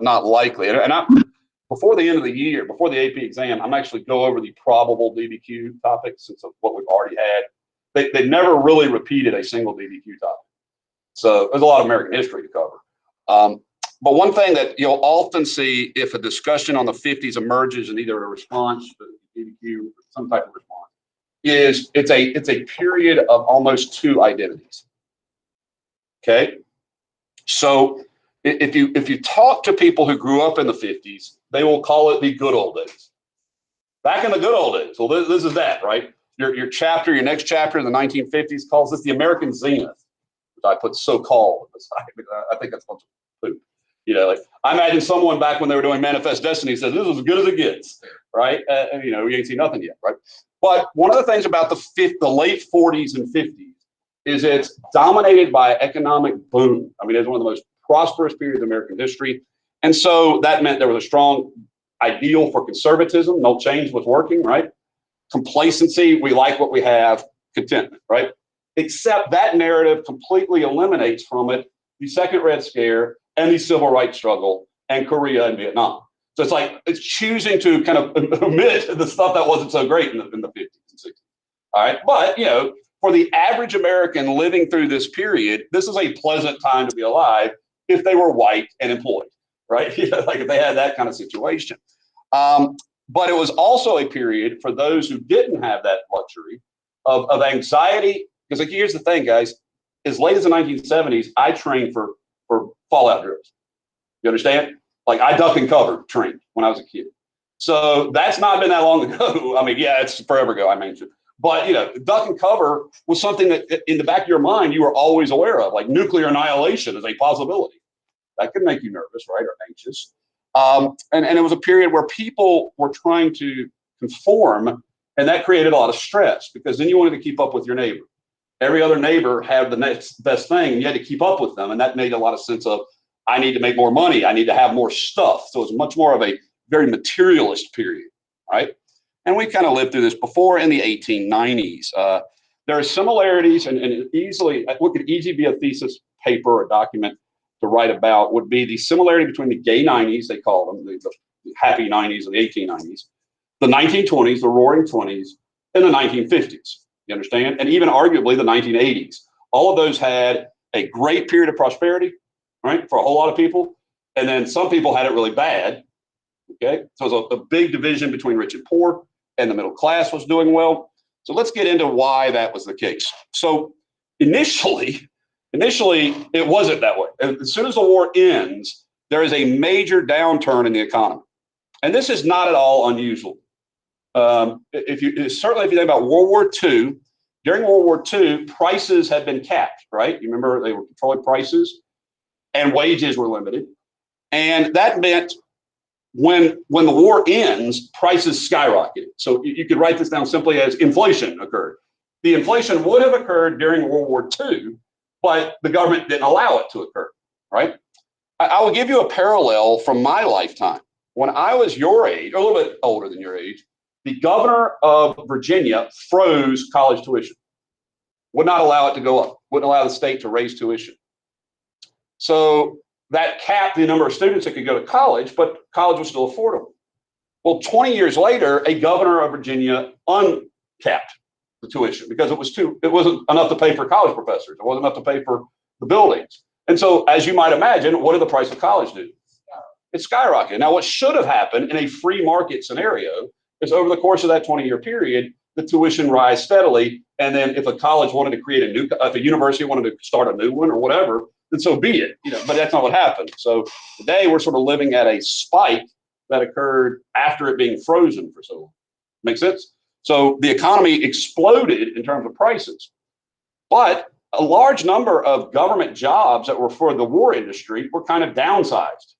not likely. And before the end of the year, before the AP exam, I'm actually go over the probable DBQ topics since of what we've already had. They never really repeated a single DBQ topic. So there's a lot of American history to cover. But one thing that you'll often see if a discussion on the 50s emerges in either a response to DBQ or some type of response is it's a period of almost two identities. Okay, so if you talk to people who grew up in the 50s, they will call it the good old days. Back in the good old days. Well, this is that, right? Your next chapter in the 1950s calls this the American Zenith, which I put so-called beside because I think that's a bunch of poop. You know, like I imagine someone back when they were doing Manifest Destiny says this is as good as it gets, right? You know, we ain't seen nothing yet, right? But one of the things about the late 40s and 50s is it's dominated by economic boom. I mean, it's one of the most prosperous periods of American history. And so that meant there was a strong ideal for conservatism. No change was working, right? Complacency, we like what we have, contentment, right? Except that narrative completely eliminates from it the Second Red Scare and the Civil Rights struggle and Korea and Vietnam. So it's like it's choosing to kind of omit the stuff that wasn't so great in the 50s and 60s. All right. But, you know, for the average American living through this period, this is a pleasant time to be alive if they were white and employed, right? You know, like if they had that kind of situation. But it was also a period for those who didn't have that luxury of anxiety. Because like, here's the thing, guys, as late as the 1970s, I trained for fallout drills. You understand? Like I duck and cover trained when I was a kid. So that's not been that long ago. I mean, yeah, it's forever ago, I mentioned. But, you know, duck and cover was something that in the back of your mind, you were always aware of, like nuclear annihilation is a possibility. That could make you nervous, right, or anxious. And it was a period where people were trying to conform, and that created a lot of stress because then you wanted to keep up with your neighbor. Every other neighbor had the next best thing, and you had to keep up with them. And that made a lot of sense of, I need to make more money. I need to have more stuff. So it was much more of a very materialist period, right? And we kind of lived through this before in the 1890s. There are similarities, and easily, what could easily be a thesis paper or document to write about would be the similarity between the gay 90s, they call them, the happy 90s and the 1890s, the 1920s, the roaring 20s, and the 1950s. You understand? And even arguably the 1980s. All of those had a great period of prosperity, right, for a whole lot of people. And then some people had it really bad. Okay. So it was a big division between rich and poor, and the middle class was doing well. So let's get into why that was the case. So initially, it wasn't that way. As soon as the war ends, there is a major downturn in the economy. And this is not at all unusual. Certainly if you think about World War II, during World War II, prices had been capped, right? You remember they were controlling prices and wages were limited. And that meant when the war ends, prices skyrocketed. So you could write this down simply as inflation occurred. The inflation would have occurred during World War II, but the government didn't allow it to occur, right? I will give you a parallel from my lifetime. When I was your age, or a little bit older than your age, the governor of Virginia froze college tuition, would not allow it to go up, wouldn't allow the state to raise tuition. So that capped the number of students that could go to college, but college was still affordable. Well, 20 years later, a governor of Virginia uncapped the tuition because it wasn't enough to pay for college professors. It wasn't enough to pay for the buildings. And so, as you might imagine, what did the price of college do? It skyrocketed. Now, what should have happened in a free market scenario is over the course of that 20-year period, the tuition rise steadily. And then if a college wanted to create if a university wanted to start a new one or whatever, then so be it. You know, but that's not what happened. So today we're sort of living at a spike that occurred after it being frozen for so long. Make sense? So the economy exploded in terms of prices. But a large number of government jobs that were for the war industry were kind of downsized.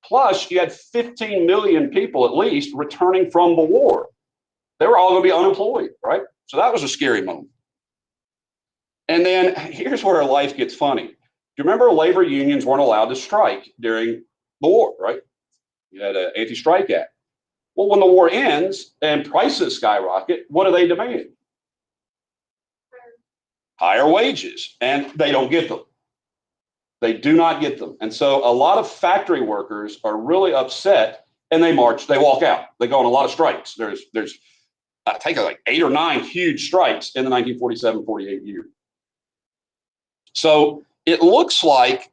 Plus, you had 15 million people at least returning from the war. They were all going to be unemployed, right? So that was a scary moment. And then here's where life gets funny. Do you remember labor unions weren't allowed to strike during the war, right? You had an anti-strike act. Well, when the war ends and prices skyrocket, what do they demand? Higher wages, and they don't get them. They do not get them. And so a lot of factory workers are really upset, and they march, they walk out. They go on a lot of strikes. There's I think like 8 or 9 huge strikes in the 1947-48 year. So it looks like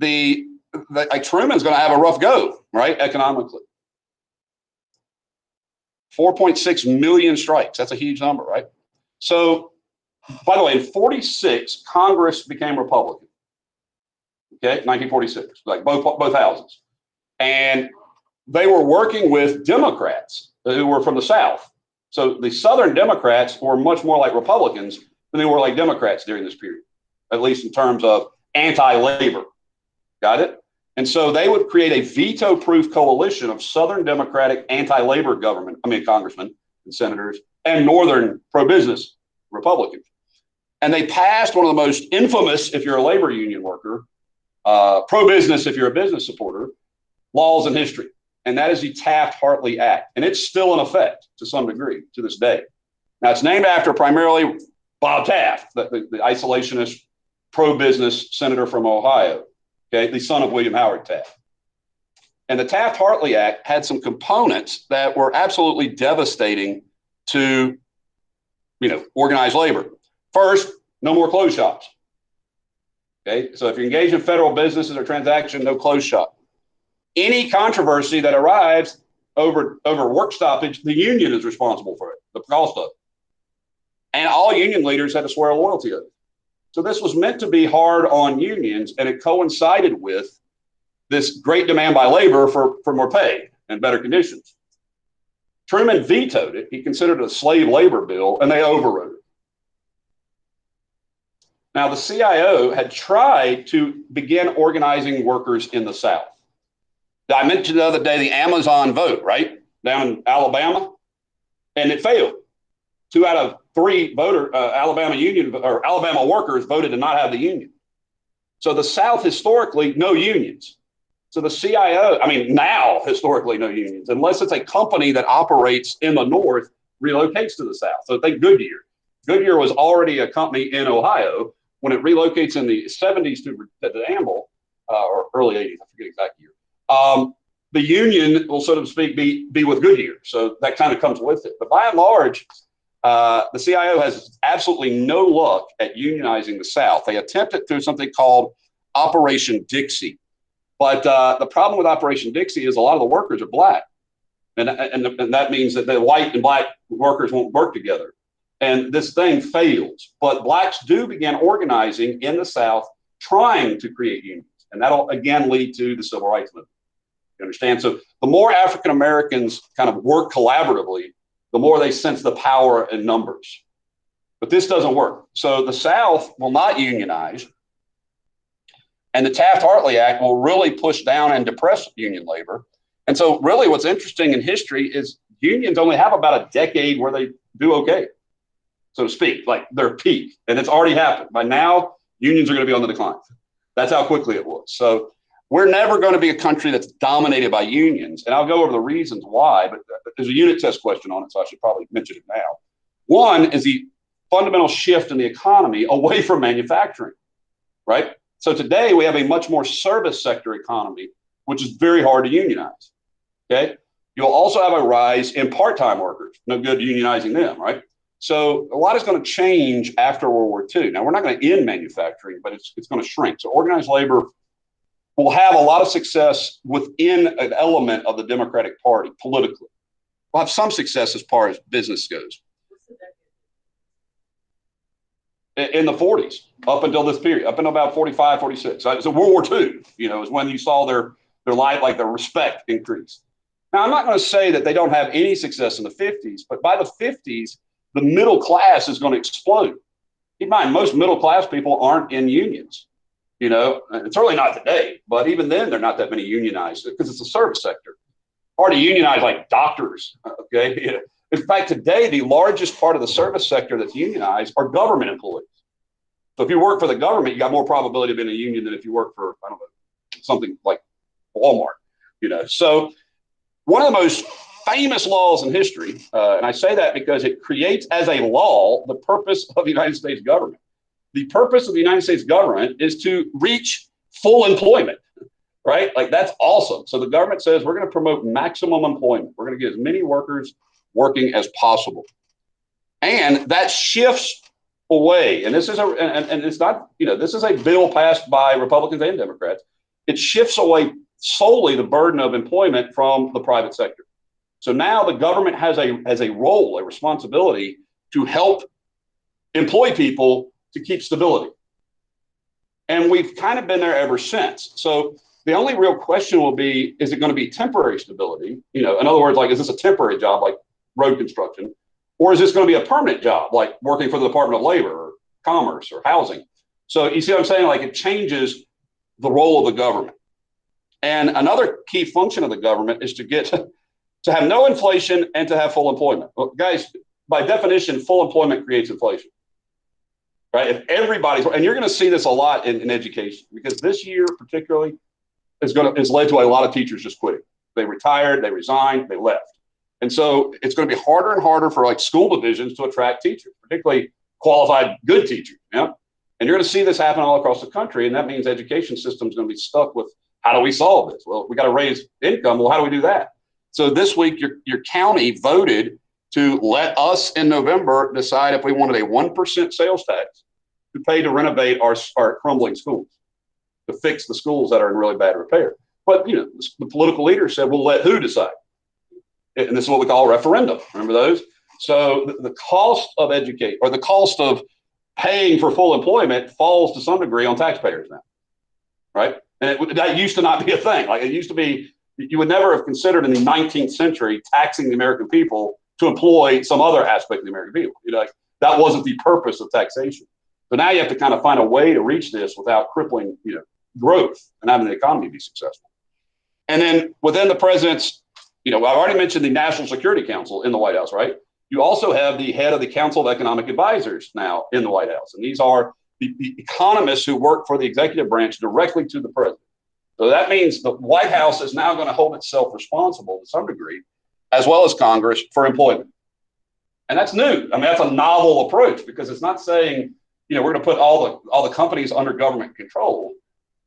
Truman's going to have a rough go, right, economically. 4.6 million strikes. That's a huge number, right? So, by the way, in 46, Congress became Republican. Okay, 1946, like both houses. And they were working with Democrats who were from the South. So the Southern Democrats were much more like Republicans than they were like Democrats during this period, at least in terms of anti-labor. Got it? And so they would create a veto-proof coalition of Southern Democratic anti-labor congressmen and senators, and Northern pro-business Republicans. And they passed one of the most infamous, if you're a labor union worker, pro-business if you're a business supporter, laws in history. And that is the Taft-Hartley Act. And it's still in effect to some degree to this day. Now, it's named after primarily Bob Taft, the isolationist pro-business senator from Ohio, okay, the son of William Howard Taft. And the Taft-Hartley Act had some components that were absolutely devastating to, organized labor. First, no more closed shops. Okay, so if you're engaged in federal businesses or transaction, no closed shop. Any controversy that arrives over work stoppage, the union is responsible for it, the cost of it. And all union leaders had to swear a loyalty oath. So this was meant to be hard on unions, and it coincided with this great demand by labor for more pay and better conditions. Truman vetoed it. He considered it a slave labor bill, and they overrode it. Now, the CIO had tried to begin organizing workers in the South. I mentioned the other day the Amazon vote, right, down in Alabama, and it failed. 2 out of 3 Alabama workers voted to not have the union. So the South historically, no unions. So the CIO, now historically no unions, unless it's a company that operates in the North, relocates to the South. So think Goodyear. Goodyear was already a company in Ohio. When it relocates in the 70s to Amble, or early 80s, I forget exact year, the union will, so to speak, be with Goodyear. So that kind of comes with it. But by and large, the CIO has absolutely no luck at unionizing the South. They attempted through something called Operation Dixie. But the problem with Operation Dixie is a lot of the workers are black. And that means that the white and black workers won't work together. And this thing fails. But blacks do begin organizing in the South, trying to create unions. And that'll, again, lead to the Civil Rights Movement. You understand? So the more African Americans kind of work collaboratively, the more they sense the power in numbers. But this doesn't work. So the South will not unionize. And the Taft-Hartley Act will really push down and depress union labor. And so really what's interesting in history is unions only have about a decade where they do okay, so to speak, like their peak. And it's already happened. By now, unions are going to be on the decline. That's how quickly it was. So we're never going to be a country that's dominated by unions. And I'll go over the reasons why, but there's a unit test question on it, so I should probably mention it now. One is the fundamental shift in the economy away from manufacturing, right? So today we have a much more service sector economy, which is very hard to unionize, okay? You'll also have a rise in part-time workers. No good unionizing them, right? So a lot is going to change after World War II. Now, we're not going to end manufacturing, but it's going to shrink. So organized labor will have a lot of success within an element of the Democratic Party politically. We'll have some success as far as business goes. In the 40s, up until this period, up until about 45, 46. So World War II, is when you saw their life, like their respect increase. Now, I'm not going to say that they don't have any success in the 50s, but by the 50s, the middle class is going to explode. Keep in mind, most middle class people aren't in unions. It's certainly not today, but even then, they're not that many unionized because it's a service sector. Hard to unionize like doctors, okay? In fact, today, the largest part of the service sector that's unionized are government employees. So if you work for the government, you got more probability of being in a union than if you work for, I don't know, something like Walmart, So one of the most famous laws in history, and I say that because it creates as a law the purpose of the United States government. The purpose of the United States government is to reach full employment, right? Like that's awesome. So the government says we're going to promote maximum employment. We're going to get as many workers working as possible. And that shifts away. And this is and it's not, this is a bill passed by Republicans and Democrats. It shifts away solely the burden of employment from the private sector. So now the government has a role, a responsibility to help employ people to keep stability. And we've kind of been there ever since. So the only real question will be, is it going to be temporary stability? In other words, like, is this a temporary job like road construction? Or is this going to be a permanent job like working for the Department of Labor or Commerce or Housing? So you see what I'm saying? Like it changes the role of the government. And another key function of the government is to have no inflation and to have full employment. Well, guys, by definition, full employment creates inflation. Right? If everybody's, and you're going to see this a lot in education, because this year particularly is led to a lot of teachers just quitting. They retired, they resigned, they left. And so it's going to be harder and harder for like school divisions to attract teachers, particularly qualified good teachers. And you're going to see this happen all across the country. And that means education system is going to be stuck with, how do we solve this? Well, we got to raise income. Well, how do we do that? So this week, your county voted to let us in November decide if we wanted a 1% sales tax to pay to renovate our crumbling schools, to fix the schools that are in really bad repair. But, the political leaders said, we'll let who decide? And this is what we call a referendum. Remember those? So the cost of educate, or the cost of paying for full employment, falls to some degree on taxpayers now, right? And that used to not be a thing. Like it used to be, you would never have considered in the 19th century taxing the American people to employ some other aspect of the American people. That wasn't the purpose of taxation. So now you have to kind of find a way to reach this without crippling, growth and having the economy be successful. And then within the president's, I've already mentioned the National Security Council in the White House, right? You also have the head of the Council of Economic Advisors now in the White House. And these are the economists who work for the executive branch directly to the president. So that means the White House is now going to hold itself responsible to some degree, as well as Congress, for employment. And that's new. I mean, that's a novel approach because it's not saying, we're going to put all the companies under government control,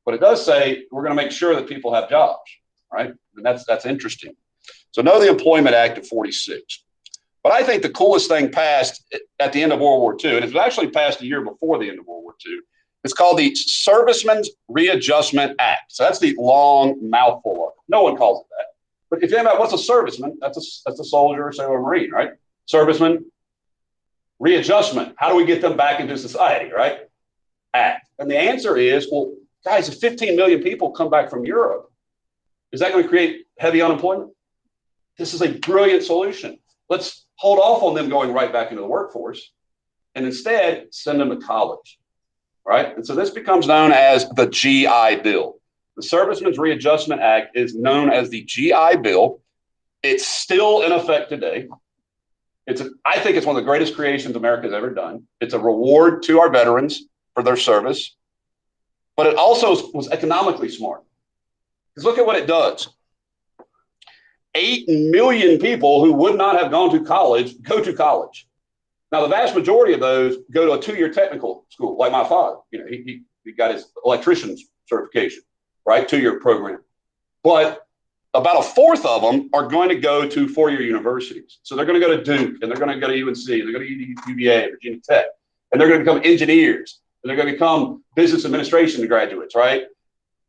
but it does say we're going to make sure that people have jobs, right? And that's interesting. So know the Employment Act of 46. But I think the coolest thing passed at the end of World War II, and it was actually passed a year before the end of World War II, it's called the Servicemen's Readjustment Act. So that's the long mouthful of it. No one calls it that. But if you think about what's a serviceman, that's a soldier, sailor, Marine, right? Serviceman, readjustment. How do we get them back into society, right? Act. And the answer is, well, guys, if 15 million people come back from Europe, is that going to create heavy unemployment? This is a brilliant solution. Let's hold off on them going right back into the workforce and instead send them to college, right? And so this becomes known as the GI Bill. The Servicemen's Readjustment Act is known as the GI Bill. It's still in effect today. I think it's one of the greatest creations America's ever done. It's a reward to our veterans for their service, but it also was economically smart. Because look at what it does. 8 million people who would not have gone to college go to college. Now, the vast majority of those go to a 2-year technical school, like my father. He got his electrician's certification, right? 2-year program. But about a fourth of them are going to go to 4-year universities. So they're going to go to Duke, and they're going to go to UNC, they're going to go to UVA, Virginia Tech, and they're going to become engineers, and they're going to become business administration graduates, right?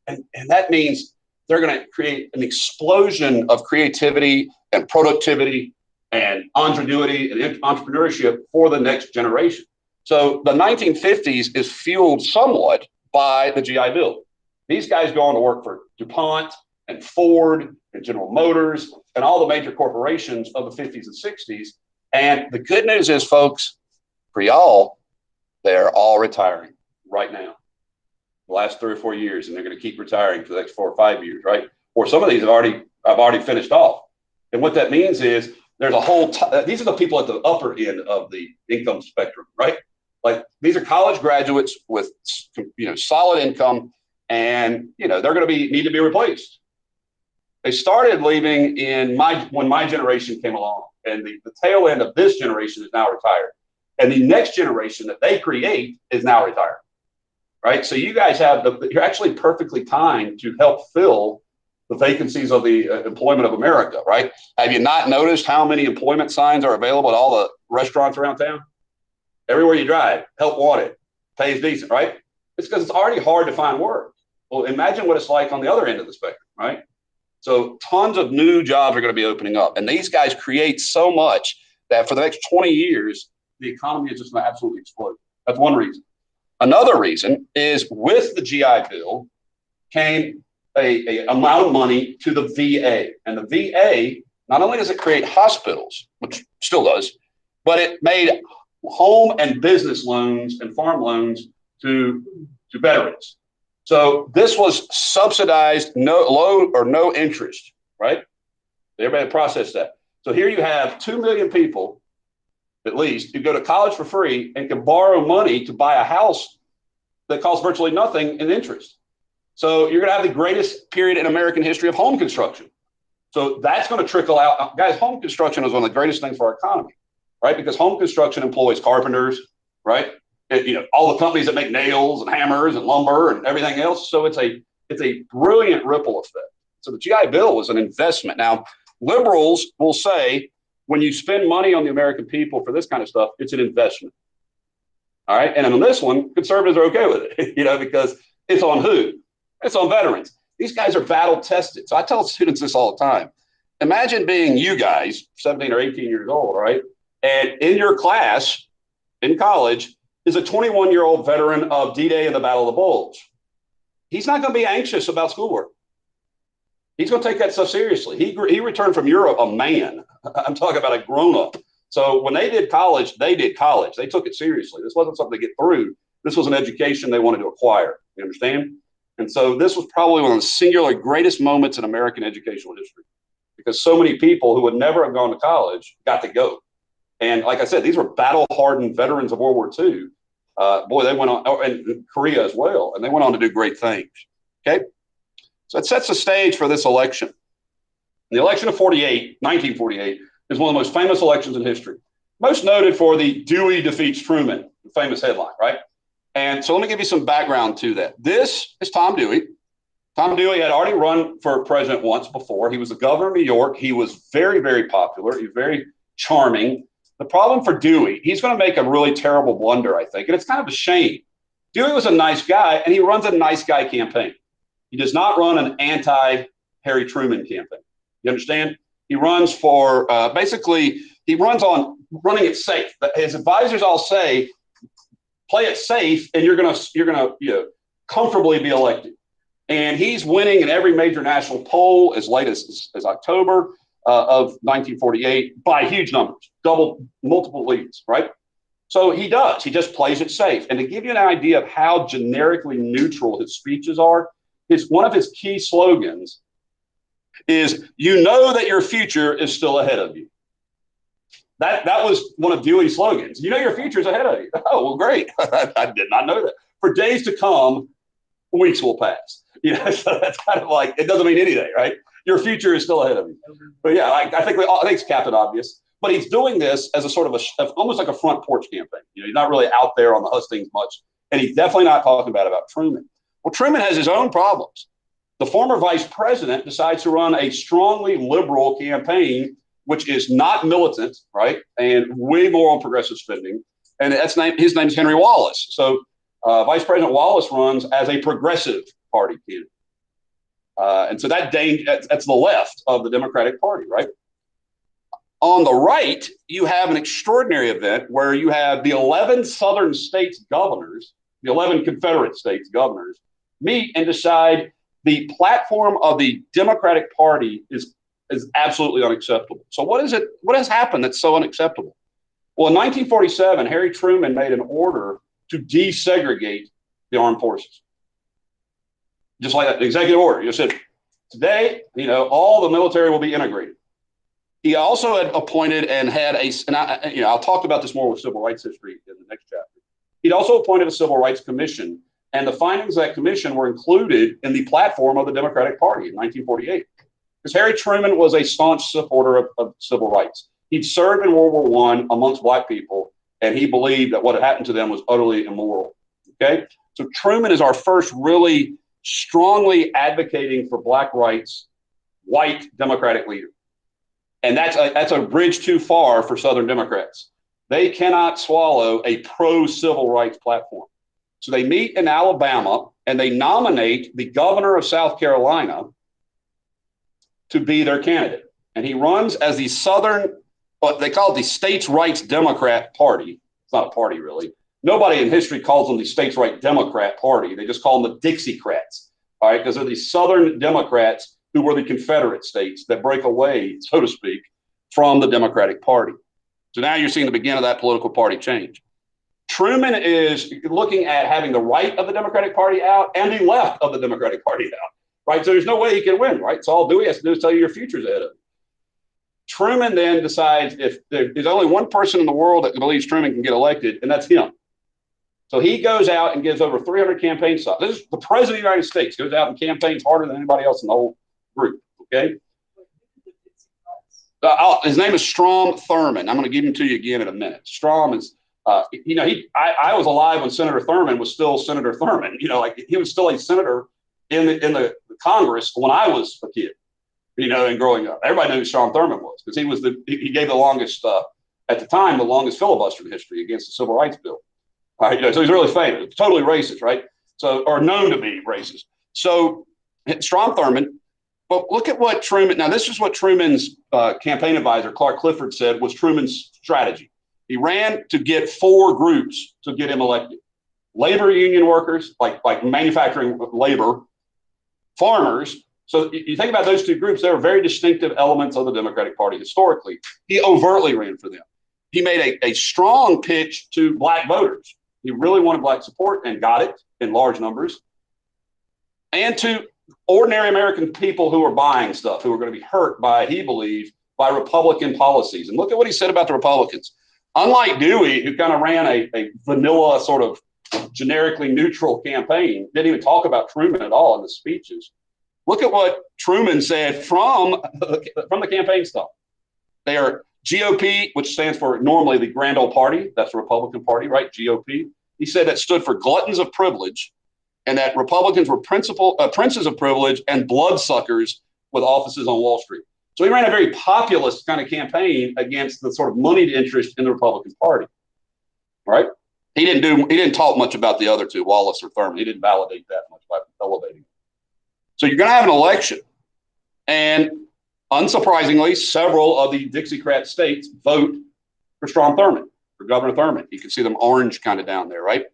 And that means they're going to create an explosion of creativity and productivity and ingenuity and entrepreneurship for the next generation. So the 1950s is fueled somewhat by the GI Bill. These guys go on to work for DuPont and Ford and General Motors and all the major corporations of the 50s and 60s. And the good news is, folks, for y'all, they're all retiring right now. The last 3 or 4 years, and they're going to keep retiring for the next 4 or 5 years, right? Or some of these have already finished off. And what that means is there's a whole, these are the people at the upper end of the income spectrum, right? Like these are college graduates with, solid income, and, they're going to need to be replaced. They started leaving when my generation came along, and the tail end of this generation is now retired. And the next generation that they create is now retired. right? So you guys you're actually perfectly timed to help fill the vacancies of the employment of America, right? Have you not noticed how many employment signs are available at all the restaurants around town? Everywhere you drive, help wanted, pays decent, right? It's because it's already hard to find work. Well, imagine what it's like on the other end of the spectrum, right? So tons of new jobs are going to be opening up. And these guys create so much that for the next 20 years, the economy is just going to absolutely explode. That's one reason. Another reason is with the GI Bill came a amount of money to the VA. And the VA, not only does it create hospitals, which still does, but it made home and business loans and farm loans to veterans. So this was subsidized, low or no interest, right? Everybody processed that. So here you have 2 million people, at least, who go to college for free and can borrow money to buy a house that costs virtually nothing in interest. So you're going to have the greatest period in American history of home construction. So that's going to trickle out. Guys, home construction is one of the greatest things for our economy, right? Because home construction employs carpenters, right? All the companies that make nails and hammers and lumber and everything else. So it's a brilliant ripple effect. So the GI Bill was an investment. Now, liberals will say when you spend money on the American people for this kind of stuff, it's an investment. All right. And on this one, conservatives are okay with it, because it's on who? It's on veterans. These guys are battle tested. So I tell students this all the time. Imagine being you guys, 17 or 18 years old, right? And in your class in college is a 21-year-old veteran of D-Day and the Battle of the Bulge. He's not going to be anxious about schoolwork. He's going to take that stuff seriously. He returned from Europe a man. I'm talking about a grown-up. So when they did college, they did college. They took it seriously. This wasn't something to get through. This was an education they wanted to acquire. You understand? And so this was probably one of the singular greatest moments in American educational history because so many people who would never have gone to college got to go. And like I said, these were battle-hardened veterans of World War II. They went on, and Korea as well, and they went on to do great things. Okay? So it sets the stage for this election. The election of 1948, is one of the most famous elections in history. Most noted for the Dewey defeats Truman, the famous headline, right? And so let me give you some background to that. This is Tom Dewey. Tom Dewey had already run for president once before. He was the governor of New York. He was very, very popular. He was very charming. The problem for Dewey, he's going to make a really terrible blunder, I think. And it's kind of a shame. Dewey was a nice guy, and he runs a nice guy campaign. He does not run an anti-Harry Truman campaign. You understand? He runs for, he runs on running it safe. His advisors all say, play it safe, and you're gonna comfortably be elected. And he's winning in every major national poll as late as October of 1948 by huge numbers, multiple leads, right? So he does. He just plays it safe. And to give you an idea of how generically neutral his speeches are, one of his key slogans is, you know that your future is still ahead of you. That was one of Dewey's slogans. You know your future is ahead of you. Oh, well, great. I did not know that. For days to come, weeks will pass. So that's kind of like, it doesn't mean anything, right? Your future is still ahead of you. But yeah, I think it's Captain Obvious. But he's doing this as a sort of almost like a front porch campaign. He's not really out there on the hustings much. And he's definitely not talking about Truman. Well, Truman has his own problems. The former vice president decides to run a strongly liberal campaign, which is not militant, right? And way more on progressive spending. And his name is Henry Wallace. So Vice President Wallace runs as a progressive party candidate. And so that's the left of the Democratic Party, right? On the right, you have an extraordinary event where you have the 11 southern states governors, the 11 Confederate states governors, meet and decide the platform of the Democratic Party is absolutely unacceptable. So what has happened that's so unacceptable? Well, in 1947, Harry Truman made an order to desegregate the armed forces. Just like that, executive order. You said, today, all the military will be integrated. He also had appointed and had I'll talk about this more with civil rights history in the next chapter. He'd also appointed a civil rights commission, and the findings of that commission were included in the platform of the Democratic Party in 1948. Because Harry Truman was a staunch supporter of civil rights. He'd served in World War I amongst black people, and he believed that what had happened to them was utterly immoral. Okay? So Truman is our first really strongly advocating for black rights, white Democratic leader. And that's a bridge too far for Southern Democrats. They cannot swallow a pro-civil rights platform. So they meet in Alabama and they nominate the governor of South Carolina to be their candidate. And he runs as the Southern, what they call it the States' Rights Democrat Party. It's not a party, really. Nobody in history calls them the States' Rights Democrat Party. They just call them the Dixiecrats, all right, because they're the Southern Democrats who were the Confederate states that break away, so to speak, from the Democratic Party. So now you're seeing the beginning of that political party change. Truman is looking at having the right of the Democratic Party out and the left of the Democratic Party out, right? So there's no way he can win, right? So all Dewey has to do is tell you your future's ahead of him. Truman then decides if there's only one person in the world that believes Truman can get elected, and that's him. So he goes out and gives over 300 campaign stops. This is the president of the United States, goes out and campaigns harder than anybody else in the whole group, okay? His name is Strom Thurmond. I'm going to give him to you again in a minute. Strom is, I was alive when Senator Thurmond was still Senator Thurmond. Like he was still a senator in the Congress when I was a kid, and growing up. Everybody knew who Strom Thurmond was because he gave the longest, at the time, the longest filibuster in history against the Civil Rights Bill. So he's really famous, totally racist, right? So, or known to be racist. So Strom Thurmond. But look at what Truman, now this is what Truman's campaign advisor, Clark Clifford, said was Truman's strategy. He ran to get 4 groups to get him elected. Labor union workers, like manufacturing labor, farmers. So you think about those 2 groups, they were very distinctive elements of the Democratic Party historically. He overtly ran for them. He made a strong pitch to black voters. He really wanted black support and got it in large numbers. And to ordinary American people who are buying stuff, who are going to be hurt by, he believed, by Republican policies. And look at what he said about the Republicans. Unlike Dewey, who kind of ran a vanilla sort of generically neutral campaign, didn't even talk about Truman at all in the speeches. Look at what Truman said from the campaign stuff. They are GOP, which stands for normally the Grand Old Party. That's the Republican Party, right? GOP. He said that stood for gluttons of privilege, and that Republicans were princes of privilege and bloodsuckers with offices on Wall Street. So he ran a very populist kind of campaign against the sort of moneyed interest in the Republican Party, right? He didn't talk much about the other 2, Wallace or Thurman. He didn't validate that much by elevating. So you're going to have an election, and unsurprisingly, several of the Dixiecrat states vote for Strom Thurmond, for Governor Thurmond. You can see them orange kind of down there, right?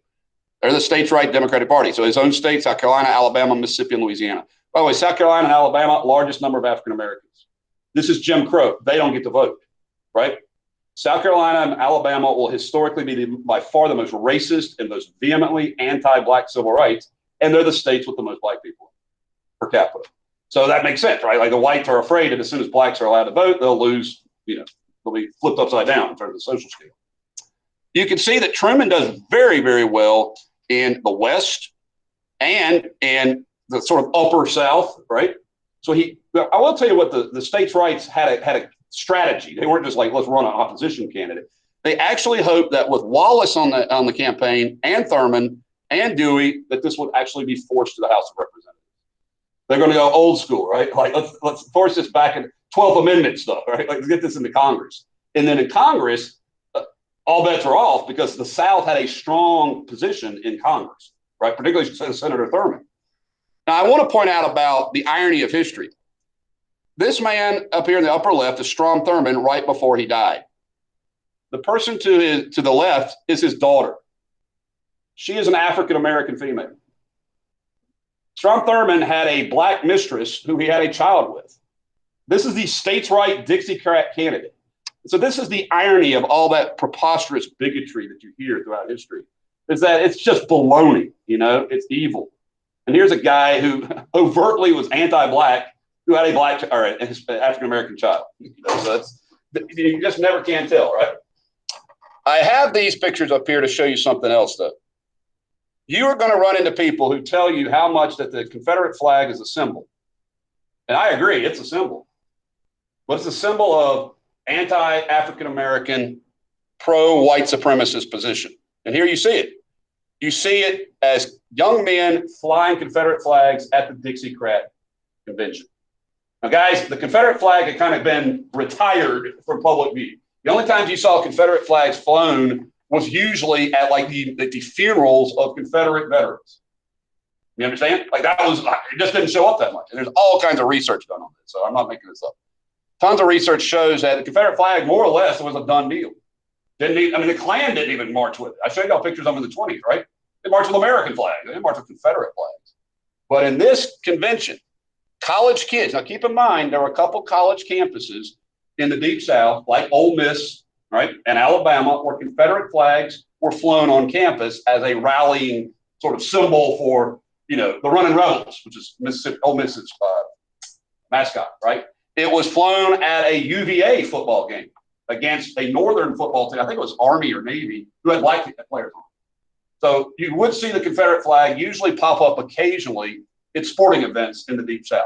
They're the states' right Democratic Party. So his own states, South Carolina, Alabama, Mississippi, and Louisiana. By the way, South Carolina and Alabama, largest number of African Americans. This is Jim Crow. They don't get to vote, right? South Carolina and Alabama will historically be by far the most racist and most vehemently anti-black civil rights, and they're the states with the most black people per capita. So that makes sense, right? Like the whites are afraid that as soon as blacks are allowed to vote, they'll lose, they'll be flipped upside down in terms of the social scale. You can see that Truman does very, very well in the West and in the sort of upper South, right? So I will tell you what the states' rights had a strategy. They weren't just like, let's run an opposition candidate. They actually hoped that with Wallace on the campaign and Thurman and Dewey, that this would actually be forced to the House of Representatives. They're going to go old school, right? Like let's force this back in 12th Amendment stuff, right? Like let's get this into Congress. And then in Congress, all bets are off because the South had a strong position in Congress, right? Particularly Senator Thurman. Now, I want to point out about the irony of history. This man up here in the upper left is Strom Thurmond right before he died. The person to the left is his daughter. She is an African-American female. Strom Thurmond had a black mistress who he had a child with. This is the states' right Dixiecrat candidate. So this is the irony of all that preposterous bigotry that you hear throughout history, is that it's just baloney, it's evil. And here's a guy who overtly was anti-black, who had a black or an African-American child. So you just never can tell, right? I have these pictures up here to show you something else, though. You are going to run into people who tell you how much that the Confederate flag is a symbol. And I agree, it's a symbol. But it's a symbol of anti-African-American, pro-white supremacist position. And here you see it. You see it as young men flying Confederate flags at the Dixiecrat convention. Now, guys, the Confederate flag had kind of been retired from public view. The only times you saw Confederate flags flown was usually at like the funerals of Confederate veterans. You understand? Like that was, it just didn't show up that much. And there's all kinds of research done on this, so I'm not making this up. Tons of research shows that the Confederate flag, more or less, was a done deal. The Klan didn't even march with it. I showed y'all pictures of them in the 20s, right? They marched with American flags. They didn't march with Confederate flags. But in this convention, college kids, now keep in mind, there were a couple college campuses in the Deep South, like Ole Miss, right, and Alabama, where Confederate flags were flown on campus as a rallying sort of symbol for, the Running Rebels, which is Ole Miss's mascot, right? It was flown at a UVA football game against a Northern football team. I think it was Army or Navy, who had black players on. So you would see the Confederate flag usually pop up occasionally at sporting events in the Deep South.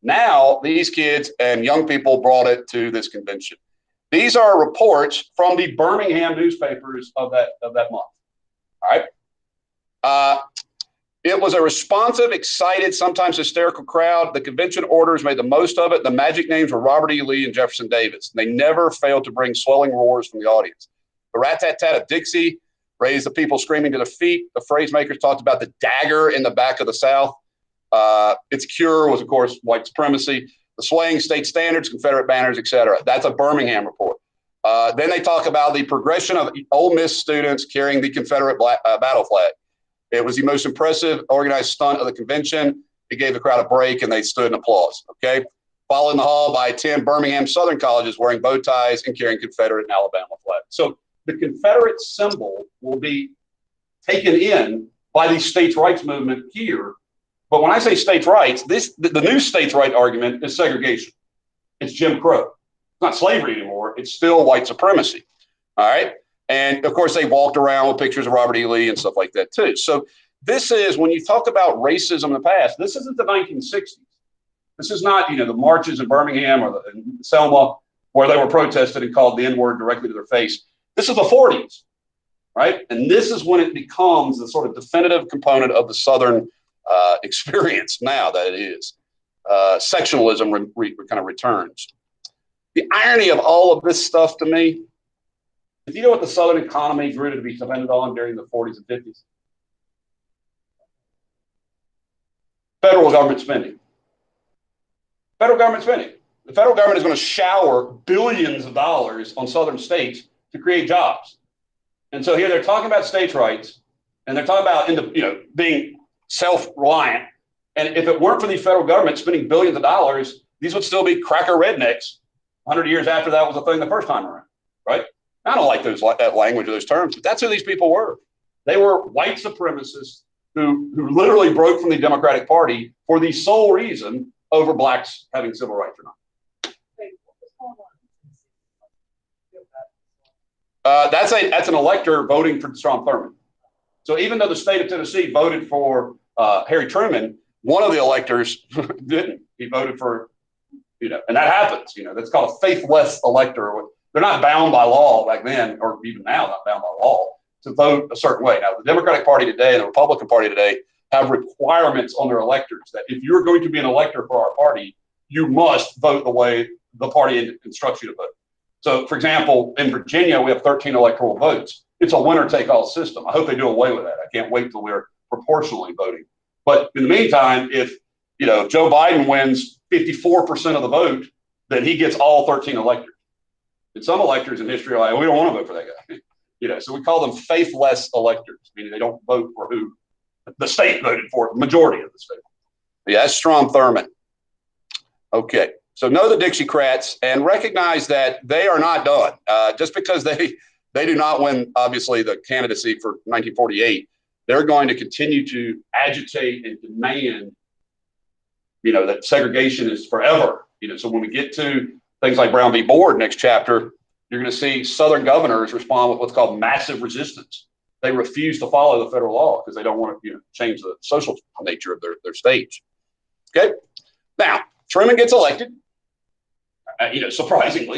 Now, these kids and young people brought it to this convention. These are reports from the Birmingham newspapers of that month. All right. It was a responsive, excited, sometimes hysterical crowd. The convention orders made the most of it. The magic names were Robert E. Lee and Jefferson Davis. They never failed to bring swelling roars from the audience. The rat-tat-tat of Dixie raised the people screaming to their feet. The phrase makers talked about the dagger in the back of the South. Its cure was, of course, white supremacy. The swaying state standards, Confederate banners, etc. That's a Birmingham report. Then they talk about the progression of Ole Miss students carrying the Confederate battle flag. It was the most impressive organized stunt of the convention. It gave the crowd a break, and they stood in applause. Okay, followed in the hall by 10 Birmingham Southern colleges wearing bow ties and carrying Confederate and Alabama flags. So the Confederate symbol will be taken in by the states' rights movement here. But when I say states' rights, the new states' right argument is segregation. It's Jim Crow. It's not slavery anymore. It's still white supremacy. All right. And of course, they walked around with pictures of Robert E. Lee and stuff like that, too. So this is, when you talk about racism in the past, this isn't the 1960s. This is not, the marches in Birmingham or in Selma where they were protested and called the N-word directly to their face. This is the 40s, right? And this is when it becomes the sort of definitive component of the Southern experience now that it is. Sectionalism kind of returns. The irony of all of this stuff to me, if you know what the Southern economy grew to be dependent on during the 40s and 50s? Federal government spending. Federal government spending. The federal government is going to shower billions of dollars on Southern states to create jobs. And so here they're talking about states' rights, and they're talking about being self-reliant. And if it weren't for the federal government spending billions of dollars, these would still be cracker rednecks 100 years after that was a thing the first time around, right? I don't like that language or those terms, but that's who these people were. They were white supremacists who literally broke from the Democratic Party for the sole reason over blacks having civil rights or not. That's an elector voting for Strom Thurmond. So even though the state of Tennessee voted for Harry Truman, one of the electors didn't. He voted for, and that happens. That's called a faithless elector. They're not bound by law back then, or even now, not bound by law to vote a certain way. Now, the Democratic Party today and the Republican Party today have requirements on their electors that if you're going to be an elector for our party, you must vote the way the party instructs you to vote. So, for example, in Virginia, we have 13 electoral votes. It's a winner-take-all system. I hope they do away with that. I can't wait till we're proportionally voting. But in the meantime, if Joe Biden wins 54% of the vote, then he gets all 13 electors. And some electors in history are like, we don't want to vote for that guy. So we call them faithless electors, meaning they don't vote for who the state voted for, the majority of the state. Yeah, that's Strom Thurmond. Okay, so know the Dixiecrats and recognize that they are not done. Just because they do not win, obviously, the candidacy for 1948, they're going to continue to agitate and demand, that segregation is forever. So when we get to things like Brown v. Board next chapter, you're going to see Southern governors respond with what's called massive resistance. They refuse to follow the federal law because they don't want to change the social nature of their states. Okay. Now, Truman gets elected, surprising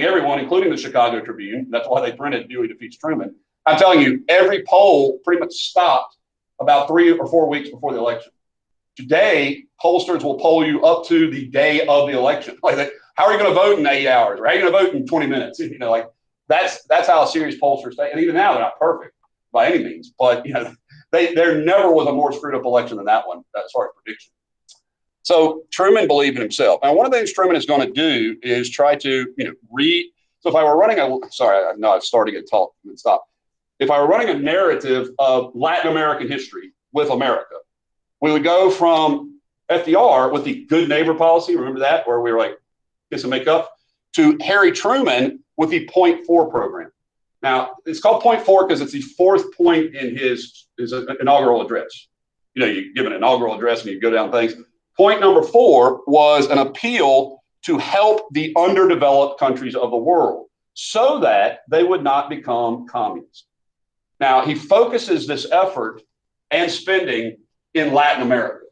everyone, including the Chicago Tribune. That's why they printed Dewey defeats Truman. I'm telling you, every poll pretty much stopped about 3 or 4 weeks before the election. Today, pollsters will poll you up to the day of the election. Like, how are you going to vote in 8 hours? Or how are you going to vote in 20 minutes? You know, like that's how serious pollsters stay. And even now, they're not perfect by any means, but you know, there never was a more screwed up election than that one as far as prediction. So Truman believed in himself. And one of the things Truman is going to do is try to, you know, So if I were running I know I'm starting to talk and stop. If I were running a narrative of Latin American history with America, we would go from FDR with the good neighbor policy, remember that, where we were like, kiss and make up, to Harry Truman with the Point 4 program. Now, it's called Point 4 because it's the fourth point in his inaugural address. You know, you give an inaugural address and you go down things. Point number 4 was an appeal to help the underdeveloped countries of the world so that they would not become communists. Now, he focuses this effort and spending in Latin America.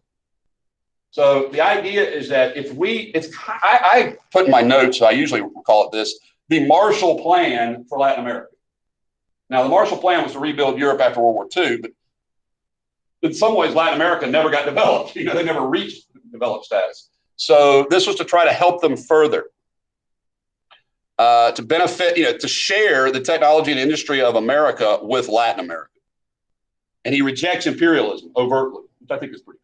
So the idea is that I put in my notes, I usually call it this, the Marshall Plan for Latin America. Now, the Marshall Plan was to rebuild Europe after World War II, but in some ways, Latin America never got developed. You know, they never reached developed status. So this was to try to help them further, to benefit, you know, to share the technology and industry of America with Latin America. And he rejects imperialism overtly, which I think is pretty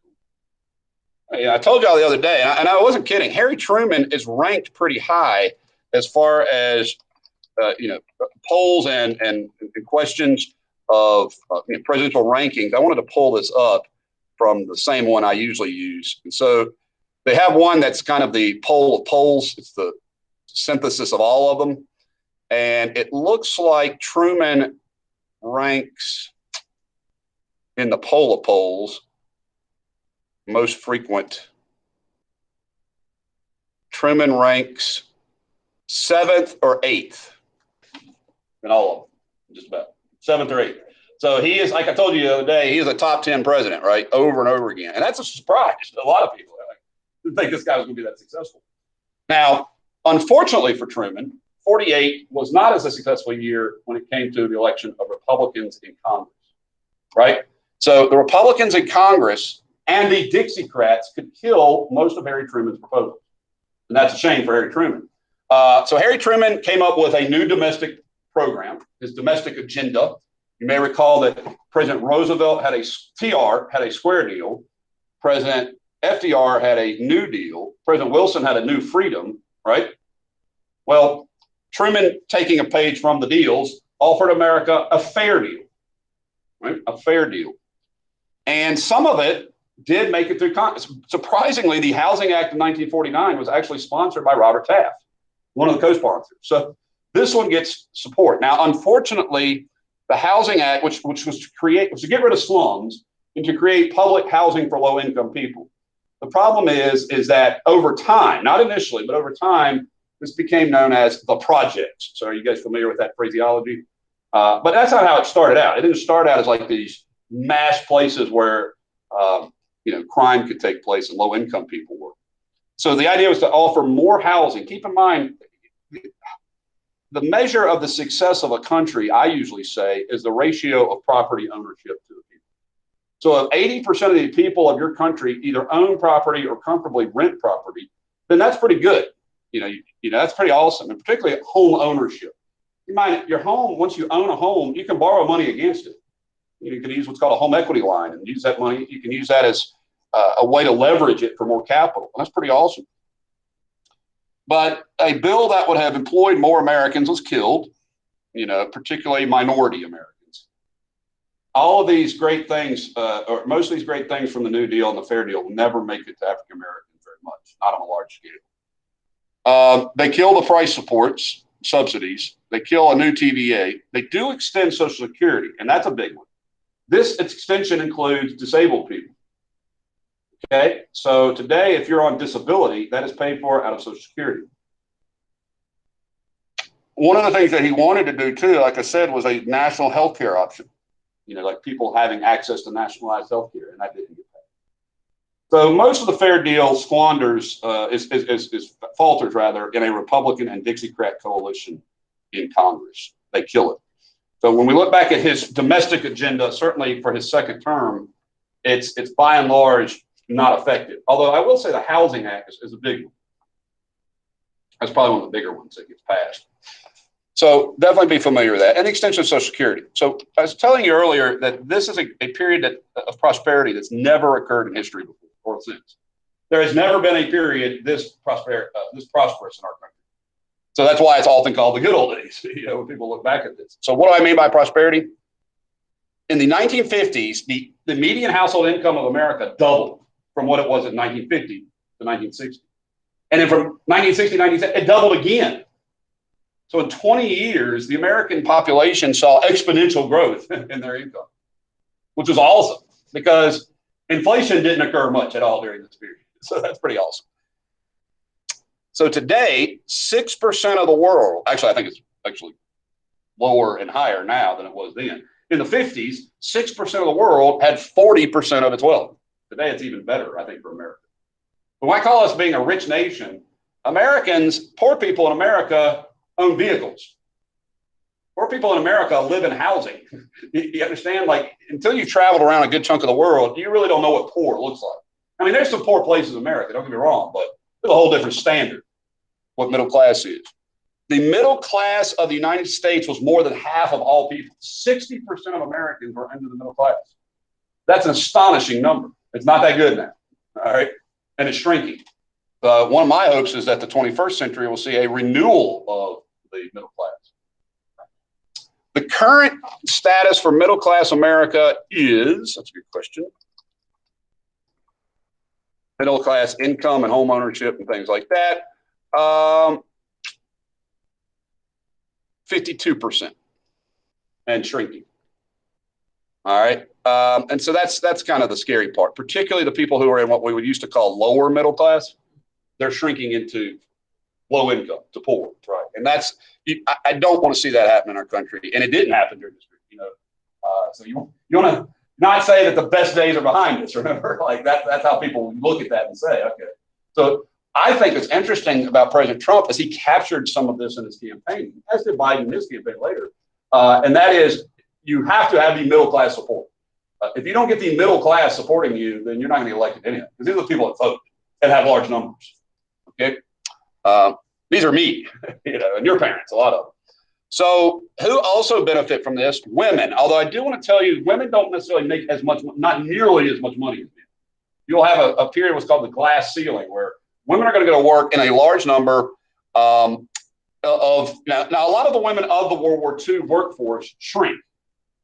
cool. I told y'all the other day, and I wasn't kidding, Harry Truman is ranked pretty high as far as, you know, polls and questions of you know, presidential rankings. I wanted to pull this up from the same one I usually use. And so they have one that's kind of the poll of polls. It's the synthesis of all of them. And it looks like Truman ranks in the poll of polls most frequent. Truman ranks 7th or 8th in all of them, just about 7th or 8th. So he is, like I told you the other day, he is a top 10 president, right? Over and over again. And that's a surprise to a lot of people. I didn't think this guy was going to be that successful. Now, unfortunately for Truman, 48 was not as a successful year when it came to the election of Republicans in Congress, right? So the Republicans in Congress and the Dixiecrats could kill most of Harry Truman's proposals. And that's a shame for Harry Truman. So Harry Truman came up with a new domestic program, his domestic agenda. You may recall that President Roosevelt had TR had a square deal. President FDR had a New Deal. President Wilson had a New Freedom, right? Well, Truman, taking a page from the deals, offered America a fair deal, right? A fair deal. And some of it did make it through Congress. Surprisingly, the Housing Act of 1949 was actually sponsored by Robert Taft, one of the co-sponsors. So this one gets support. Now, unfortunately, the Housing Act, which was to get rid of slums and to create public housing for low-income people. The problem is that over time, not initially, but over time, this became known as the projects. So are you guys familiar with that phraseology? But that's not how it started out. It didn't start out as like these mass places where you know, crime could take place and low-income people were. So the idea was to offer more housing. Keep in mind, the measure of the success of a country, I usually say, is the ratio of property ownership to the people. So if 80% of the people of your country either own property or comfortably rent property, then that's pretty good. You know, that's pretty awesome, and particularly home ownership. You mind your home, once you own a home, you can borrow money against it. You can use what's called a home equity line and use that money. You can use that as a way to leverage it for more capital. And that's pretty awesome. But a bill that would have employed more Americans was killed, you know, particularly minority Americans. All of these great things, or most of these great things from the New Deal and the Fair Deal will never make it to African Americans very much, not on a large scale. They kill the price supports, subsidies. They kill a new TVA. They do extend Social Security, and that's a big one. This extension includes disabled people. Okay, so today, if you're on disability, that is paid for out of Social Security. One of the things that he wanted to do too, like I said, was a national health care option. You know, like people having access to nationalized health care, and that didn't get paid. So most of the Fair Deal squanders, falters rather, in a Republican and Dixiecrat coalition in Congress. They kill it. So when we look back at his domestic agenda, certainly for his second term, it's by and large not effective. Although I will say the Housing Act is a big one. That's probably one of the bigger ones that gets passed. So definitely be familiar with that. And the extension of Social Security. So I was telling you earlier that this is a period of prosperity that's never occurred in history before or since. There has never been a period this prosperous in our country. So that's why it's often called the good old days, when people look back at this. So what do I mean by prosperity? In the 1950s, the median household income of America doubled from what it was in 1950 to 1960. And then from 1960 to 1970, it doubled again. So in 20 years, the American population saw exponential growth in their income, which was awesome because inflation didn't occur much at all during this period. So that's pretty awesome. So today, 6% of the world, actually, I think it's actually lower and higher now than it was then. In the 50s, 6% of the world had 40% of its wealth. Today, it's even better, I think, for America. When I call us being a rich nation, Americans, poor people in America own vehicles. Poor people in America live in housing. You understand? Like, until you've traveled around a good chunk of the world, you really don't know what poor looks like. I mean, there's some poor places in America, don't get me wrong, but there's a whole different standard what middle class is. The middle class of the United States was more than half of all people. 60% of Americans were under the middle class. That's an astonishing number. It's not that good now, all right? And it's shrinking. One of my hopes is that the 21st century will see a renewal of the middle class. The current status for middle class America is, that's a good question, middle class income and home ownership and things like that. 52% and shrinking. All right. And so that's kind of the scary part, particularly the people who are in what we would used to call lower middle class. They're shrinking into low income to poor, right? And that's, I don't want to see that happen in our country. And it didn't happen during this period, so you want to not say that the best days are behind us, remember? Like that's how people look at that and say, okay. So I think what's interesting about President Trump is he captured some of this in his campaign, as did Biden in his campaign later. And that is, you have to have the middle class support. If you don't get the middle class supporting you, then you're not going to get elected anyway, because these are the people that vote and have large numbers. Okay, these are me, and your parents, a lot of them. So who also benefit from this? Women. Although I do want to tell you, women don't necessarily make as much, not nearly as much money as men. You'll have a period what's called the glass ceiling, where women are going to go to work in a large number now a lot of the women of the World War II workforce shrink.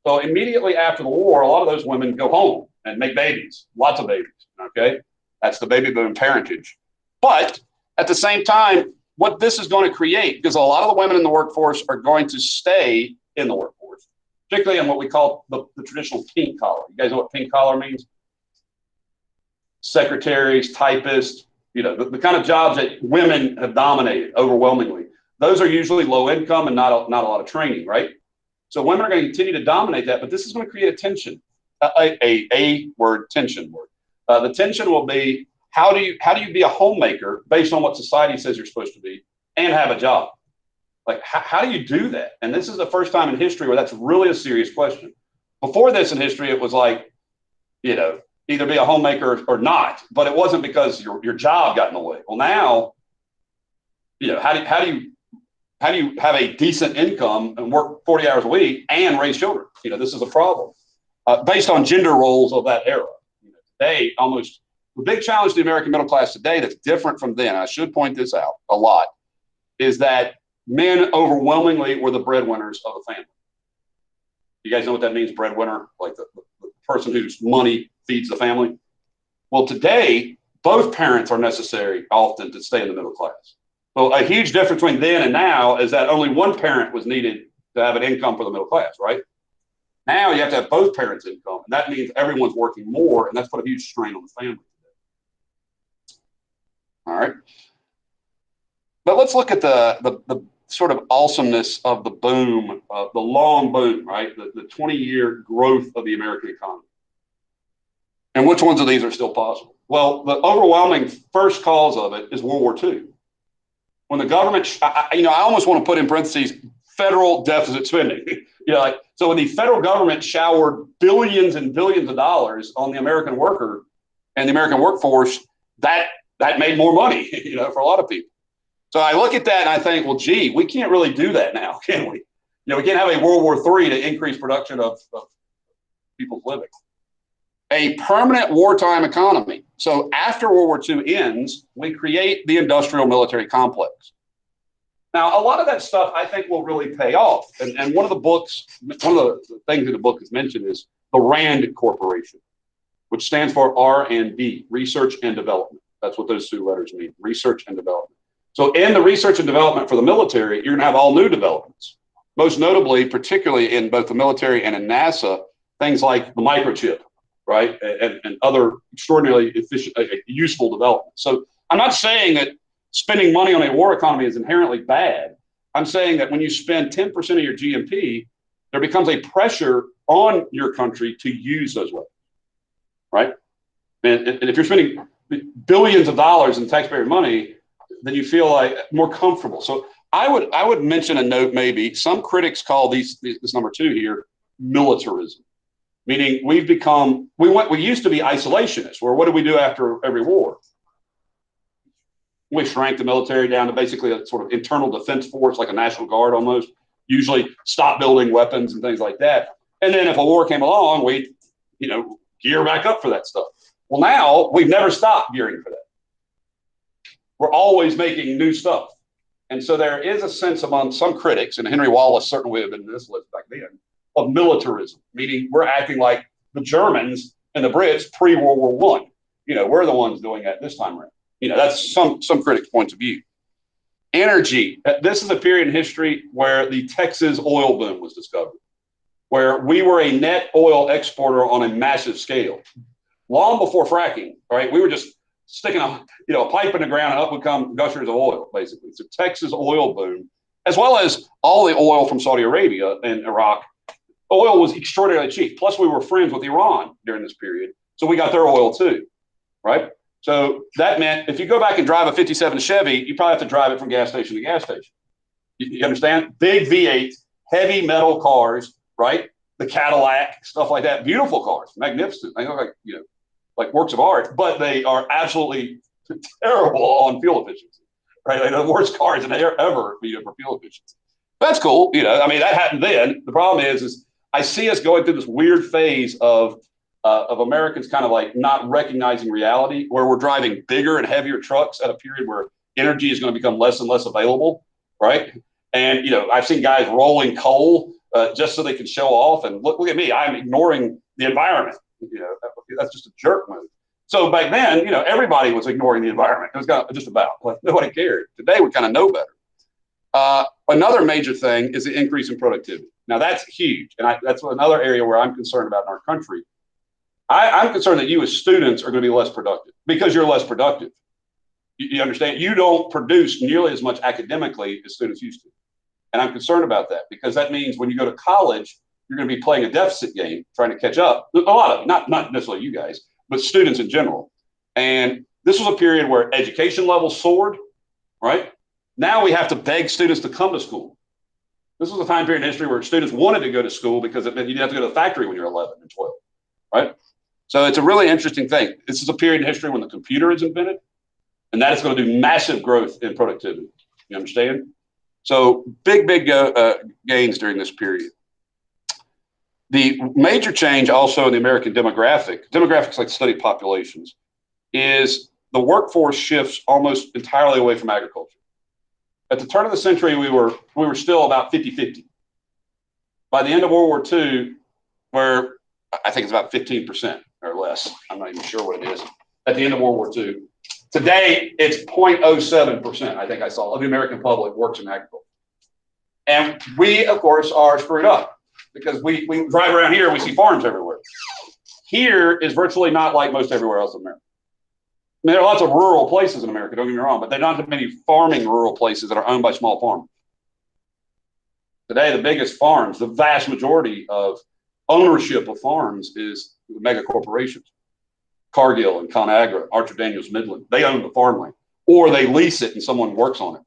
So immediately after the war, a lot of those women go home and make babies, lots of babies. Okay, that's the baby boom parentage. But at the same time, what this is going to create, because a lot of the women in the workforce are going to stay in the workforce, particularly in what we call the traditional pink collar. You guys know what pink collar means? Secretaries, typists, the kind of jobs that women have dominated overwhelmingly. Those are usually low income and not a lot of training, right? So women are going to continue to dominate that, but this is going to create a tension, tension word. The tension will be, how do you be a homemaker based on what society says you're supposed to be and have a job? Like, how do you do that? And this is the first time in history where that's really a serious question. Before this in history, it was like, either be a homemaker or not, but it wasn't because your job got in the way. Well, now, how do you have a decent income and work 40 hours a week and raise children? This is a problem based on gender roles of that era. Today, almost the big challenge to the American middle class today that's different from then, I should point this out a lot, is that men overwhelmingly were the breadwinners of the family. You guys know what that means, breadwinner? Like the person whose money feeds the family. Well, today, both parents are necessary often to stay in the middle class. So a huge difference between then and now is that only one parent was needed to have an income for the middle class, right? Now you have to have both parents' income, and that means everyone's working more, and that's put a huge strain on the family today. All right. But let's look at the sort of awesomeness of the boom, the long boom, right? The 20-year growth of the American economy. And which ones of these are still possible? Well, the overwhelming first cause of it is World War II. When the government, I almost want to put in parentheses, federal deficit spending. Like, so when the federal government showered billions and billions of dollars on the American worker and the American workforce, that made more money, for a lot of people. So I look at that and I think, well, gee, we can't really do that now, can we? We can't have a World War III to increase production of people's living. A permanent wartime economy. So after World War II ends, we create the industrial military complex. Now, a lot of that stuff I think will really pay off. And one of the things in the book is mentioned is the RAND Corporation, which stands for R&D, Research and Development. That's what those two letters mean, research and development. So in the research and development for the military, you're going to have all new developments. Most notably, particularly in both the military and in NASA, things like the microchip, right? And other extraordinarily efficient, useful developments. So I'm not saying that spending money on a war economy is inherently bad. I'm saying that when you spend 10% of your GNP, there becomes a pressure on your country to use those weapons, right? And if you're spending billions of dollars in taxpayer money, then you feel like more comfortable. So I would mention a note, maybe some critics call this number 2 here, militarism, meaning we used to be isolationists, where what did we do after every war? We shrank the military down to basically a sort of internal defense force, like a National Guard almost, usually stop building weapons and things like that. And then if a war came along, we'd, gear back up for that stuff. Well, now we've never stopped gearing for that. We're always making new stuff. And so there is a sense among some critics, and Henry Wallace certainly would have been in this list back then, of militarism, meaning we're acting like the Germans and the Brits pre-World War I. We're the ones doing that this time around. That's some critics' points of view. Energy. This is a period in history where the Texas oil boom was discovered, where we were a net oil exporter on a massive scale. Long before fracking, right? We were just sticking a pipe in the ground and up would come gushers of oil, basically. It's a Texas oil boom, as well as all the oil from Saudi Arabia and Iraq. Oil was extraordinarily cheap. Plus, we were friends with Iran during this period, so we got their oil too, right? So that meant if you go back and drive a 57 Chevy, you probably have to drive it from gas station to gas station. You understand? Big V8, heavy metal cars, right? The Cadillac, stuff like that. Beautiful cars, magnificent. They look like works of art, but they are absolutely terrible on fuel efficiency, right? They're the worst cars in ever for fuel efficiency. That's cool, that happened then. The problem is I see us going through this weird phase of Americans kind of like not recognizing reality, where we're driving bigger and heavier trucks at a period where energy is going to become less and less available, right? And I've seen guys rolling coal just so they can show off. And look at me, I'm ignoring the environment. That's just a jerk move. So back then, everybody was ignoring the environment. It was just about like nobody cared. Today we kind of know better. Another major thing is the increase in productivity. Now that's huge, and that's another area where I'm concerned about in our country. I'm concerned that you as students are going to be less productive because you're less productive. You understand? You don't produce nearly as much academically as students used to. And I'm concerned about that because that means when you go to college, you're going to be playing a deficit game, trying to catch up. A lot of, not necessarily you guys, but students in general. And this was a period where education levels soared, right? Now we have to beg students to come to school. This was a time period in history where students wanted to go to school because it meant you didn't have to go to the factory when you're 11 and 12, right? So it's a really interesting thing. This is a period in history when the computer is invented, and that is going to do massive growth in productivity. You understand? So big gains during this period. The major change also in the American demographics like study populations, is the workforce shifts almost entirely away from agriculture. At the turn of the century, we were still about 50-50. By the end of World War II, where I think it's about 15% or less, I'm not even sure what it is, at the end of World War II. Today, it's 0.07%, I think I saw, of the American public works in agriculture. And we, of course, are screwed up because we drive around here and we see farms everywhere. Here is virtually not like most everywhere else in America. I mean, there are lots of rural places in America, don't get me wrong, but there are not many farming rural places that are owned by small farmers. Today, the biggest farms, the vast majority of ownership of farms is mega corporations. Cargill and ConAgra, Archer Daniels Midland, they own the farmland, or they lease it and someone works on it,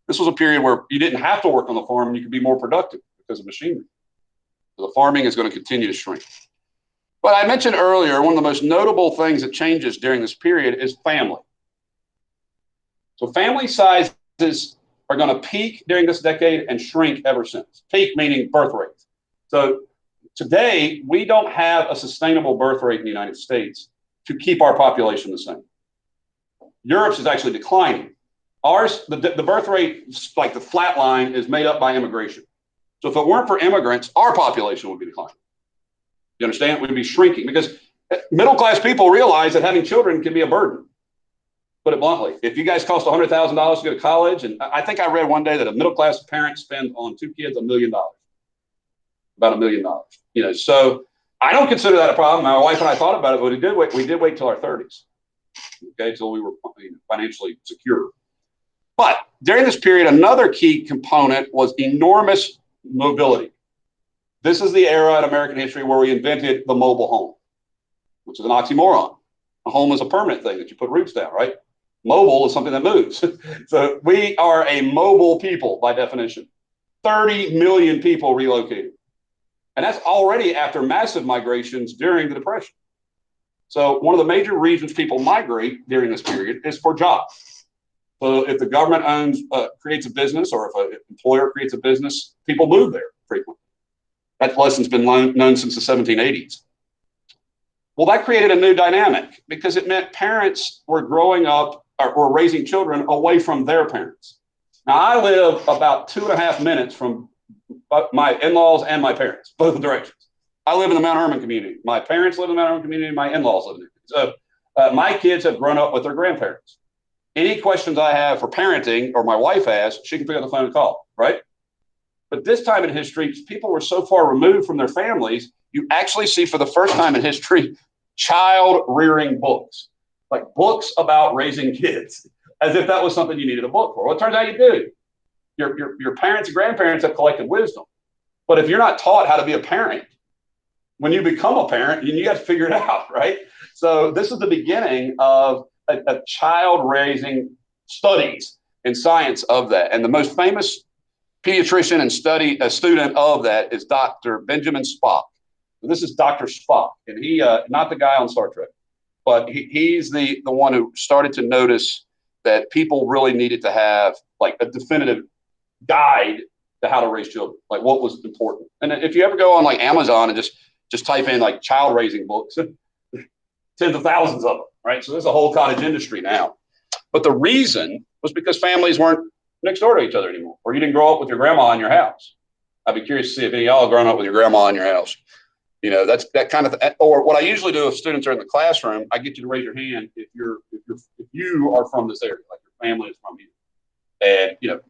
But this was a period where you didn't have to work on the farm and you could be more productive because of machinery. So the farming is going to continue to shrink. But I mentioned earlier, one of the most notable things that changes during this period is family. So family sizes are going to peak during this decade and shrink ever since. Peak meaning birth rates. So today, we don't have a sustainable birth rate in the United States to keep our population the same. Europe's is actually declining. Ours, the birth rate, like the flat line, is made up by immigration. So if it weren't for immigrants, our population would be declining. You understand? We'd be shrinking because middle-class people realize that having children can be a burden. Put it bluntly, if you guys cost $100,000 to go to college, and I think I read one day that a middle-class parent spends on 2 kids $1 million, about $1 million. You know, so I don't consider that a problem. My wife and I thought about it, but we did wait till our 30s, okay, till we were financially secure. But during this period, another key component was enormous mobility. This is the era in American history where we invented the mobile home, which is an oxymoron. A home is a permanent thing that you put roots down, right? Mobile is something that moves. So we are a mobile people by definition. 30 million people relocated. And that's already after massive migrations during the Depression. So one of the major reasons people migrate during this period is for jobs. So if the government creates a business, or if an employer creates a business, people move there frequently. That lesson's been known since the 1780s. Well, that created a new dynamic because it meant parents were growing up or raising children away from their parents. Now, I live about 2.5 minutes from my in-laws and my parents, both directions. I live in the Mount Hermon community. My parents live in the Mount Hermon community. My in-laws live in it. So my kids have grown up with their grandparents. Any questions I have for parenting, or my wife has, she can pick up the phone and call, right? But this time in history, people were so far removed from their families, you actually see for the first time in history, child rearing books, like books about raising kids, as if that was something you needed a book for. Well, it turns out you do. Your parents and grandparents have collected wisdom. But if you're not taught how to be a parent, when you become a parent, you got to figure it out, right? So this is the beginning of a child raising studies and science of that. And the most famous pediatrician and student of that is Dr. Benjamin Spock. And this is Dr. Spock, and he, not the guy on Star Trek, but he's the one who started to notice that people really needed to have like a definitive guide to how to raise children, like what was important. And if you ever go on like Amazon and just type in like child raising books, tens of thousands of them, right? So there's a whole cottage industry now. But the reason was because families weren't next door to each other anymore, or you didn't grow up with your grandma in your house. I'd be curious to see if any of y'all have grown up with your grandma in your house. You know, that's that kind of, or what I usually do if students are in the classroom, I get you to raise your hand if you are from this area, like your family is from here. And, you know,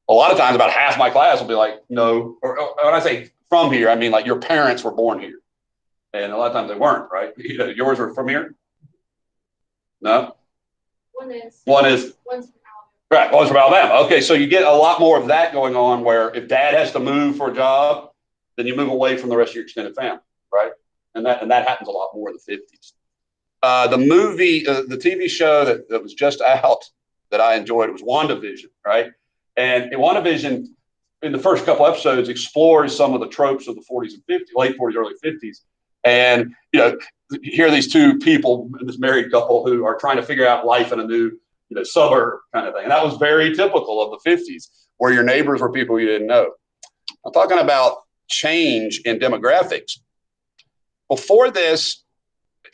a lot of times about half my class will be like, no, or when I say from here, I mean like your parents were born here. And a lot of times they weren't, right? You know, yours were from here? No? One is. One's from Alabama. Right, one's from Alabama. Okay, so you get a lot more of that going on where if dad has to move for a job, then you move away from the rest of your extended family, right? And that happens a lot more in the 50s. The movie, the TV show that was just out that I enjoyed, it was WandaVision, right? And in WandaVision, in the first couple episodes, explores some of the tropes of the 40s and 50s, late 40s, early 50s. And, you know, here are these two people, this married couple, who are trying to figure out life in a new, you know, suburb kind of thing. And that was very typical of the 50s, where your neighbors were people you didn't know. I'm talking about change in demographics. Before this,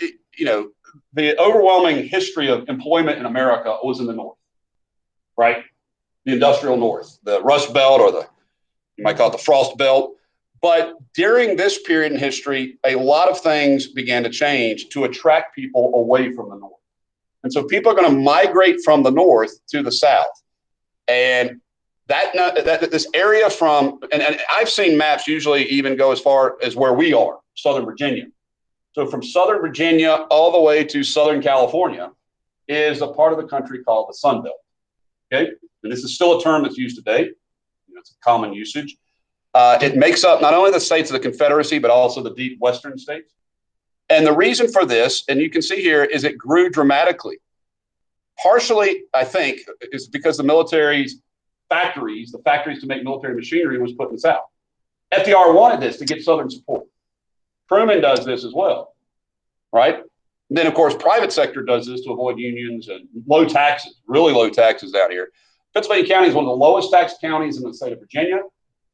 you know, the overwhelming history of employment in America was in the North, right? The industrial North, the Rust Belt, or you might call it the Frost Belt. But during this period in history, a lot of things began to change to attract people away from the North. And so people are going to migrate from the North to the South. And this area from, and I've seen maps usually even go as far as where we are, Southern Virginia. So from Southern Virginia all the way to Southern California is a part of the country called the Sun Belt. Okay, and this is still a term that's used today. You know, it's a common usage. It makes up not only the states of the Confederacy, but also the deep Western states. And the reason for this, and you can see here, is it grew dramatically. Partially, I think, is because the military's factories, the factories to make military machinery was put in the South. FDR wanted this to get Southern support. Truman does this as well, right? And then, of course, private sector does this to avoid unions and low taxes, really low taxes out here. Pennsylvania County is one of the lowest taxed counties in the state of Virginia,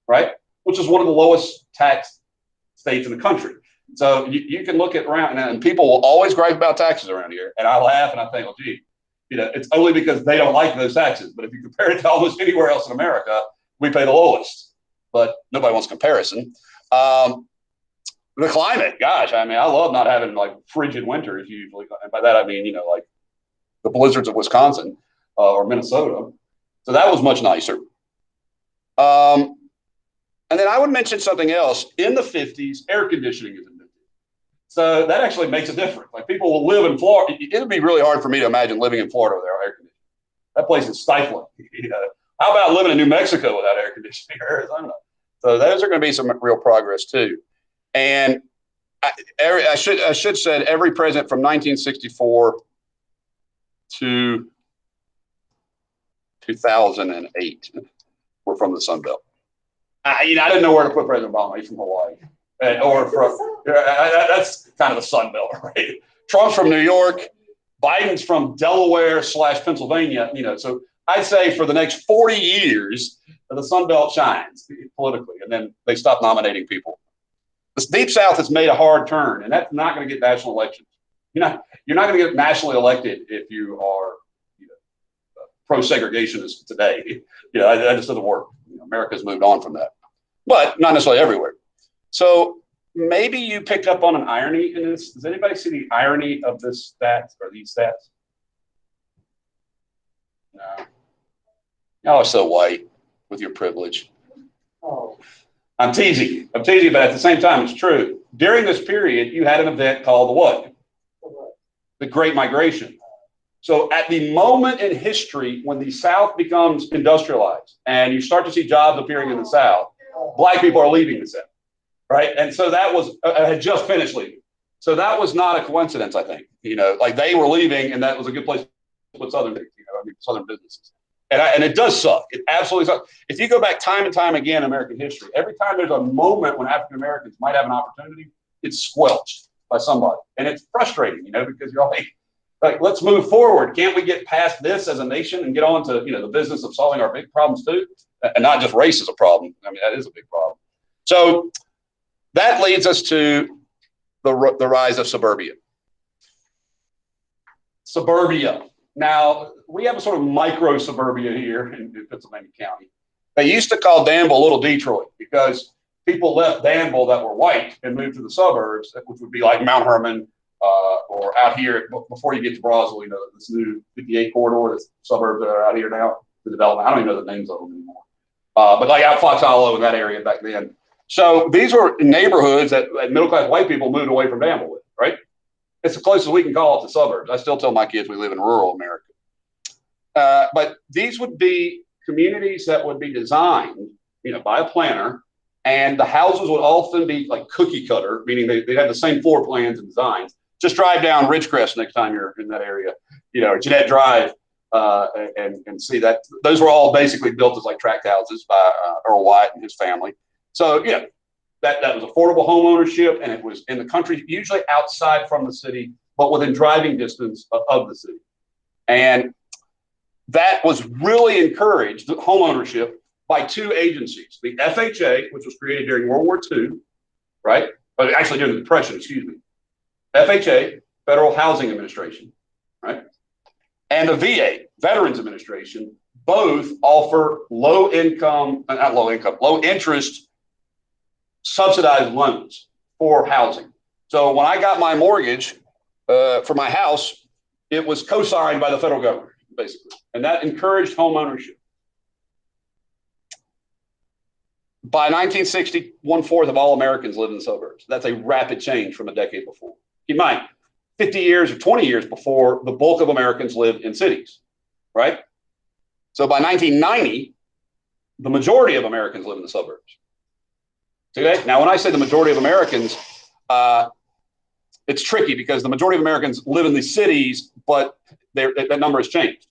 right? Which is one of the lowest taxed states in the country. So you can look at around, and people will always gripe about taxes around here. And I laugh and I think, well, gee, it's only because they don't like those taxes. But if you compare it to almost anywhere else in America, we pay the lowest. But nobody wants comparison. The climate, gosh, I mean, I love not having like frigid winters usually. And by that, I mean, like the blizzards of Wisconsin or Minnesota. So that was much nicer. And then I would mention something else. In the 50s, air conditioning is invented. So that actually makes a difference. Like people will live in Florida. It would be really hard for me to imagine living in Florida without air conditioning. That place is stifling. How about living in New Mexico without air conditioning or Arizona? So those are going to be some real progress too. And I should said every president from 1964 to 2008 were from the Sun Belt. I didn't know where to put President Obama. He's from Hawaii, or from that's kind of the Sun Belt, right? Trump's from New York. Biden's from Delaware / Pennsylvania. So I'd say for the next 40 years, the Sun Belt shines politically, and then they stop nominating people. The Deep South has made a hard turn, and that's not going to get national elections. You're not going to get nationally elected if you are, pro-segregationist today. That just doesn't work. America's moved on from that, but not necessarily everywhere. So maybe you picked up on an irony in this. Does anybody see the irony of this stats or these stats? No. Y'all are so white with your privilege. Oh. I'm teasing, but at the same time, it's true. During this period, you had an event called the what? The Great Migration. So at the moment in history when the South becomes industrialized and you start to see jobs appearing in the South, Black people are leaving the South, right? And so that was, had just finished leaving. So that was not a coincidence, I think. Like they were leaving and that was a good place to put Southern businesses. And it does suck. It absolutely sucks. If you go back time and time again in American history, every time there's a moment when African Americans might have an opportunity, it's squelched by somebody. And it's frustrating, because you're all like, let's move forward. Can't we get past this as a nation and get on to, the business of solving our big problems too? And not just race is a problem. I mean, that is a big problem. So that leads us to the rise of suburbia. Suburbia. Now, we have a sort of micro suburbia here in Pennsylvania County. They used to call Danville Little Detroit because people left Danville that were white and moved to the suburbs, which would be like Mount Herman or out here before you get to Broswell, this new 58 corridor, this suburbs that are out here now, the development. I don't even know the names of them anymore. But like out Fox Hollow in that area back then. So these were neighborhoods that middle-class white people moved away from Danville with, right? It's the closest we can call it to suburbs. I still tell my kids we live in rural America. But these would be communities that would be designed, by a planner, and the houses would often be like cookie cutter, meaning they have the same floor plans and designs. Just drive down Ridgecrest next time you're in that area, or Jeanette Drive, and see that those were all basically built as like tract houses by Earl White and his family. So that was affordable home ownership, and it was in the country, usually outside from the city, but within driving distance of the city. And that was really encouraged, home ownership, by two agencies. The FHA, which was created during World War II, right? But actually during the Depression, excuse me. FHA, Federal Housing Administration, right? And the VA, Veterans Administration, both offer low interest subsidized loans for housing. So when I got my mortgage for my house, it was co-signed by the federal government, basically. And that encouraged home ownership. By 1960, 1/4 of all Americans live in the suburbs. That's a rapid change from a decade before. Keep in mind, 50 years or 20 years before, the bulk of Americans lived in cities, right? So by 1990, the majority of Americans live in the suburbs. See that? Now, when I say the majority of Americans, it's tricky because the majority of Americans live in the cities, but that number has changed.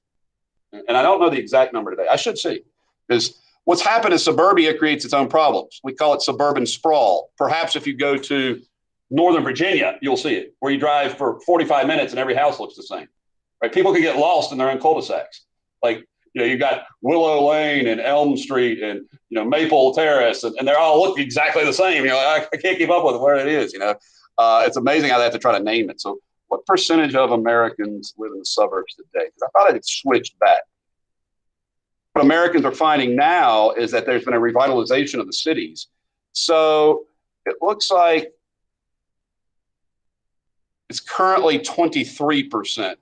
And I don't know the exact number today. I should see. Because what's happened is suburbia creates its own problems. We call it suburban sprawl. Perhaps if you go to Northern Virginia, you'll see it, where you drive for 45 minutes and every house looks the same. Right? People can get lost in their own cul-de-sacs. Like, you got Willow Lane and Elm Street and, Maple Terrace, and they all look exactly the same. I can't keep up with where it is. It's amazing how they have to try to name it. So what percentage of Americans live in the suburbs today? Because I thought it had switched back. What Americans are finding now is that there's been a revitalization of the cities. So it looks like it's currently 23%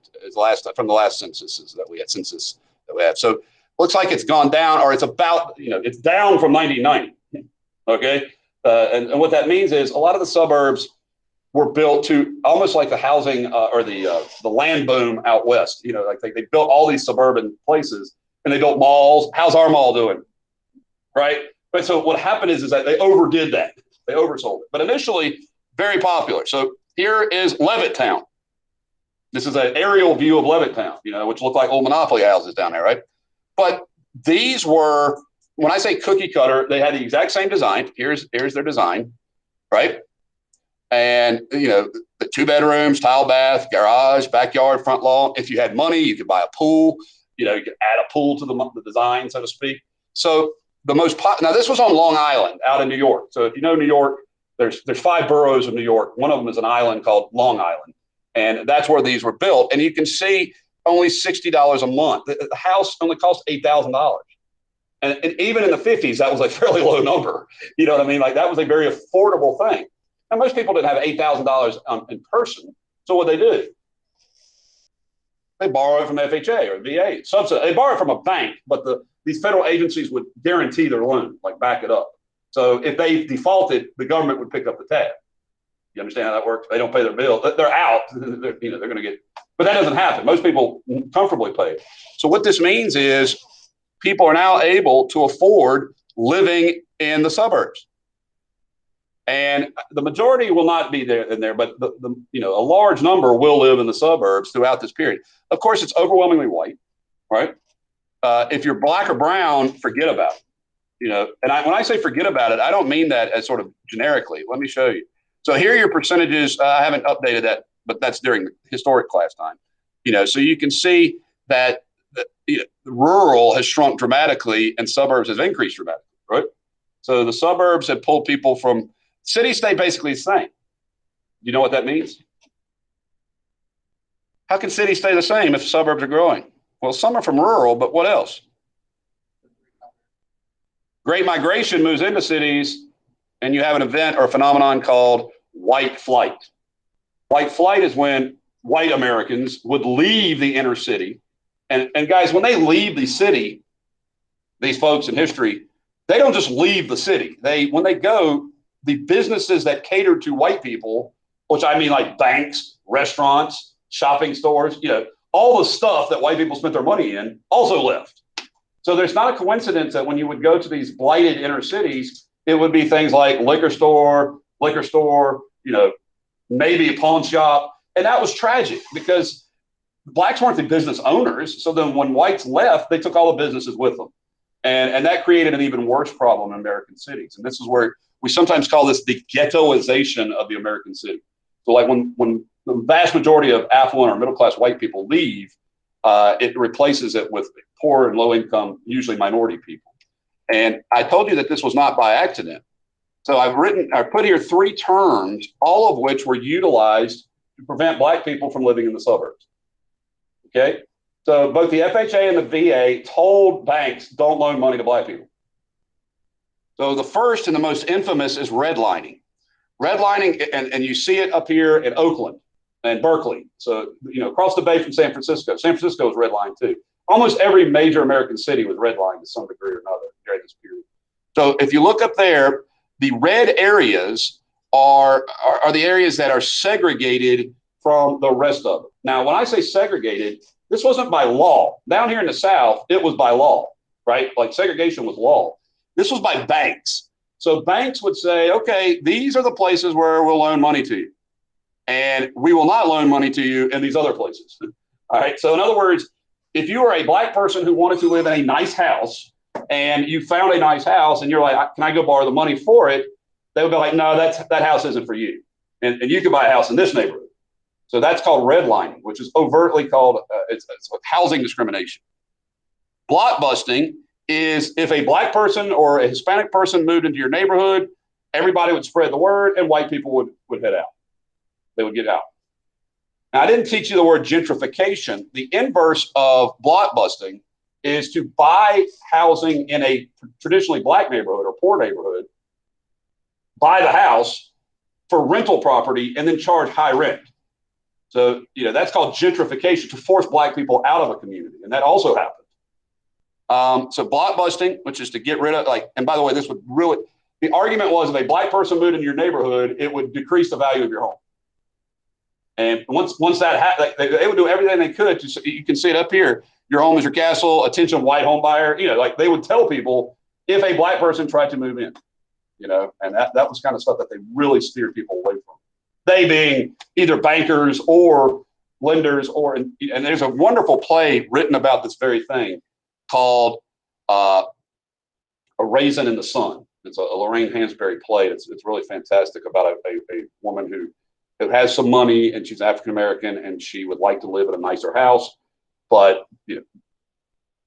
from the last census that we had. So it looks like it's gone down, or it's about, it's down from 1990. Okay. And what that means is a lot of the suburbs were built to almost like the housing or the land boom out west. Like they built all these suburban places and they built malls. How's our mall doing? Right. But so what happened is that they overdid that. They oversold it. But initially, very popular. So here is Levittown. This is an aerial view of Levittown, which look like old Monopoly houses down there, right? But these were, when I say cookie cutter, they had the exact same design. Here's their design, right? And, the 2 bedrooms, tile bath, garage, backyard, front lawn. If you had money, you could buy a pool. You could add a pool to the design, so to speak. So now this was on Long Island out in New York. So if you know New York, there's 5 boroughs of New York. One of them is an island called Long Island. And that's where these were built. And you can see only $60 a month. The house only cost $8,000. And even in the 50s, that was a fairly low number. You know what I mean? Like that was a very affordable thing. And most people didn't have $8,000 in person. So what they do? They borrow it from FHA or VA. They borrow it from a bank, but these federal agencies would guarantee their loan, like back it up. So if they defaulted, the government would pick up the tab. You understand how that works? They don't pay their bill. They're out. They're going to get, but that doesn't happen. Most people comfortably pay. So what this means is people are now able to afford living in the suburbs. And the majority will not be there, but a large number will live in the suburbs throughout this period. Of course, it's overwhelmingly white, right? If you're black or brown, forget about it. And when I say forget about it, I don't mean that as sort of generically. Let me show you. So here are your percentages. I haven't updated that, but that's during the historic class time. So you can see that rural has shrunk dramatically and suburbs has increased dramatically, right? So the suburbs have pulled people from cities stay basically the same. You know what that means? How can cities stay the same if suburbs are growing? Well, some are from rural, but what else? Great migration moves into cities, and you have an event or a phenomenon called white flight. White flight is when white Americans would leave the inner city. And guys, when they leave the city, these folks in history, they don't just leave the city. When they go, the businesses that cater to white people, which I mean like banks, restaurants, shopping stores, all the stuff that white people spent their money in also left. So there's not a coincidence that when you would go to these blighted inner cities, it would be things like liquor store, maybe a pawn shop. And that was tragic because blacks weren't the business owners. So then when whites left, they took all the businesses with them. And that created an even worse problem in American cities. And this is where we sometimes call this the ghettoization of the American city. So like when the vast majority of affluent or middle-class white people leave, it replaces it with poor and low-income, usually minority people. And I told you that this was not by accident. So I put here 3 terms, all of which were utilized to prevent black people from living in the suburbs. Okay? So both the FHA and the VA told banks, don't loan money to black people. So the first and the most infamous is redlining. Redlining, and you see it up here in Oakland and Berkeley. So, across the bay from San Francisco. San Francisco was redlined too. Almost every major American city was redlined to some degree or another during this period. So if you look up there, the red areas are the areas that are segregated from the rest of it. Now, when I say segregated, this wasn't by law. Down here in the South, it was by law, right? Like segregation was law. This was by banks. So banks would say, okay, these are the places where we'll loan money to you. And we will not loan money to you in these other places. All right. So in other words, if you were a black person who wanted to live in a nice house and you found a nice house and you're like, can I go borrow the money for it? They would be like, no, that house isn't for you. And you can buy a house in this neighborhood. So that's called redlining, which is overtly called it's housing discrimination. Block busting is if a black person or a Hispanic person moved into your neighborhood, everybody would spread the word and white people would head out. They would get out. Now, I didn't teach you the word gentrification. The inverse of block busting is to buy housing in a traditionally black neighborhood or poor neighborhood, buy the house for rental property, and then charge high rent. So, that's called gentrification, to force black people out of a community. And that also happened. So block busting, which is to get rid of, and by the way, this would really, the argument was if a black person moved in your neighborhood, it would decrease the value of your home. And once that happened, they would do everything they could to, you can see it up here, your home is your castle, attention white home buyer, they would tell people if a black person tried to move in, and that was kind of stuff that they really steered people away from. They being either bankers or lenders, and there's a wonderful play written about this very thing called A Raisin in the Sun. It's a Lorraine Hansberry play. It's really fantastic about a woman who has some money and she's African-American and she would like to live in a nicer house, but they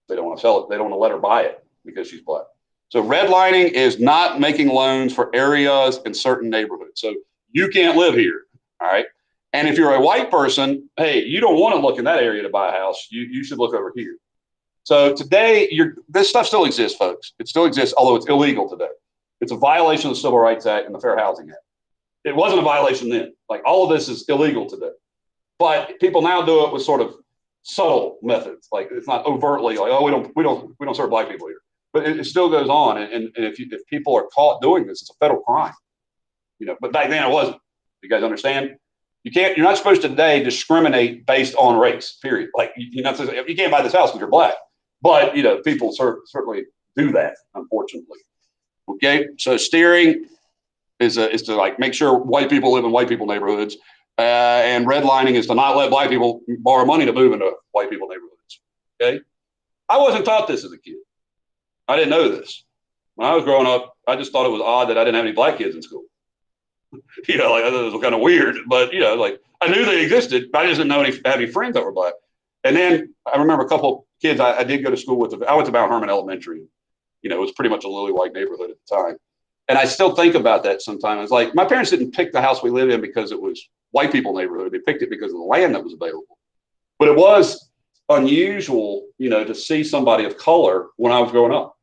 don't want to sell it. They don't want to let her buy it because she's black. So redlining is not making loans for areas in certain neighborhoods. So you can't live here, all right? And if you're a white person, hey, you don't want to look in that area to buy a house. You should look over here. So today, this stuff still exists, folks. It still exists, although it's illegal today. It's a violation of the Civil Rights Act and the Fair Housing Act. It wasn't a violation then. All of this is illegal today. But people now do it with sort of subtle methods. It's not overtly oh, we don't serve black people here. But it still goes on. And if people are caught doing this, it's a federal crime. But back then it wasn't. You guys understand? You're not supposed to today discriminate based on race, period. You can't buy this house because you're black. But, people certainly do that, unfortunately. Okay, so steering is to make sure white people live in white people neighborhoods. And redlining is to not let black people borrow money to move into white people neighborhoods. Okay, I wasn't taught this as a kid. I didn't know this. When I was growing up, I just thought it was odd that I didn't have any black kids in school. That was kind of weird, but I knew they existed, but I just didn't know any friends that were black. And then I remember a couple kids I did go to school with. I went to Mount Herman Elementary. It was pretty much a lily white neighborhood at the time. And I still think about that sometimes. It's my parents didn't pick the house we lived in because it was white people neighborhood. They picked it because of the land that was available. But it was unusual, to see somebody of color when I was growing up.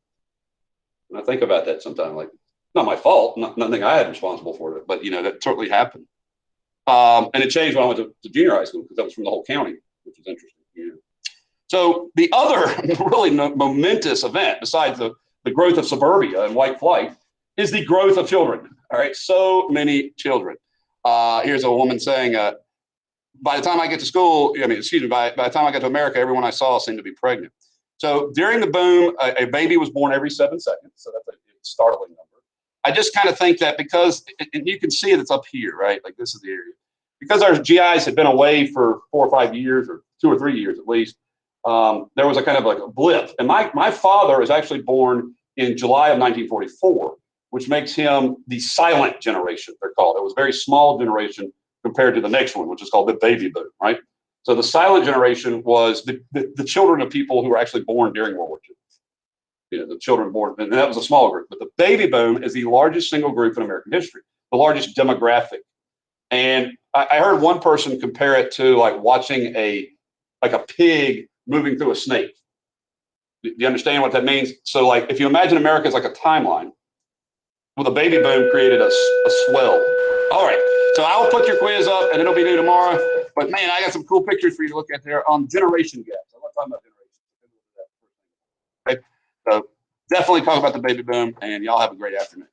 And I think about that sometimes, not my fault, nothing I had responsible for it, but that certainly happened. And it changed when I went to junior high school because that was from the whole county, which was interesting. So the other really momentous event, besides the growth of suburbia and white flight, is the growth of children. All right, so many children. Here's a woman saying, by the time I get to school, by the time I got to America, everyone I saw seemed to be pregnant. So during the boom, a baby was born every 7 seconds. So that's a startling number. I just kind of think that because, and you can see it, it's up here, right? This is the area. Because our GIs had been away for 4 or 5 years, or 2 or 3 years at least, there was a kind of a blip. And my father is actually born in July of 1944, which makes him the silent generation, they're called. It was a very small generation compared to the next one, which is called the baby boom, right? So the silent generation was the children of people who were actually born during World War II. The children born, and that was a small group. But the baby boom is the largest single group in American history, the largest demographic. And I heard one person compare it to watching a pig moving through a snake. Do you understand what that means? So if you imagine America as a timeline, well, the baby boom created a swell. All right, so I'll put your quiz up and it'll be due tomorrow. But man, I got some cool pictures for you to look at there on generation gaps. I'm not talking about generations. Okay? So definitely talk about the baby boom, and y'all have a great afternoon.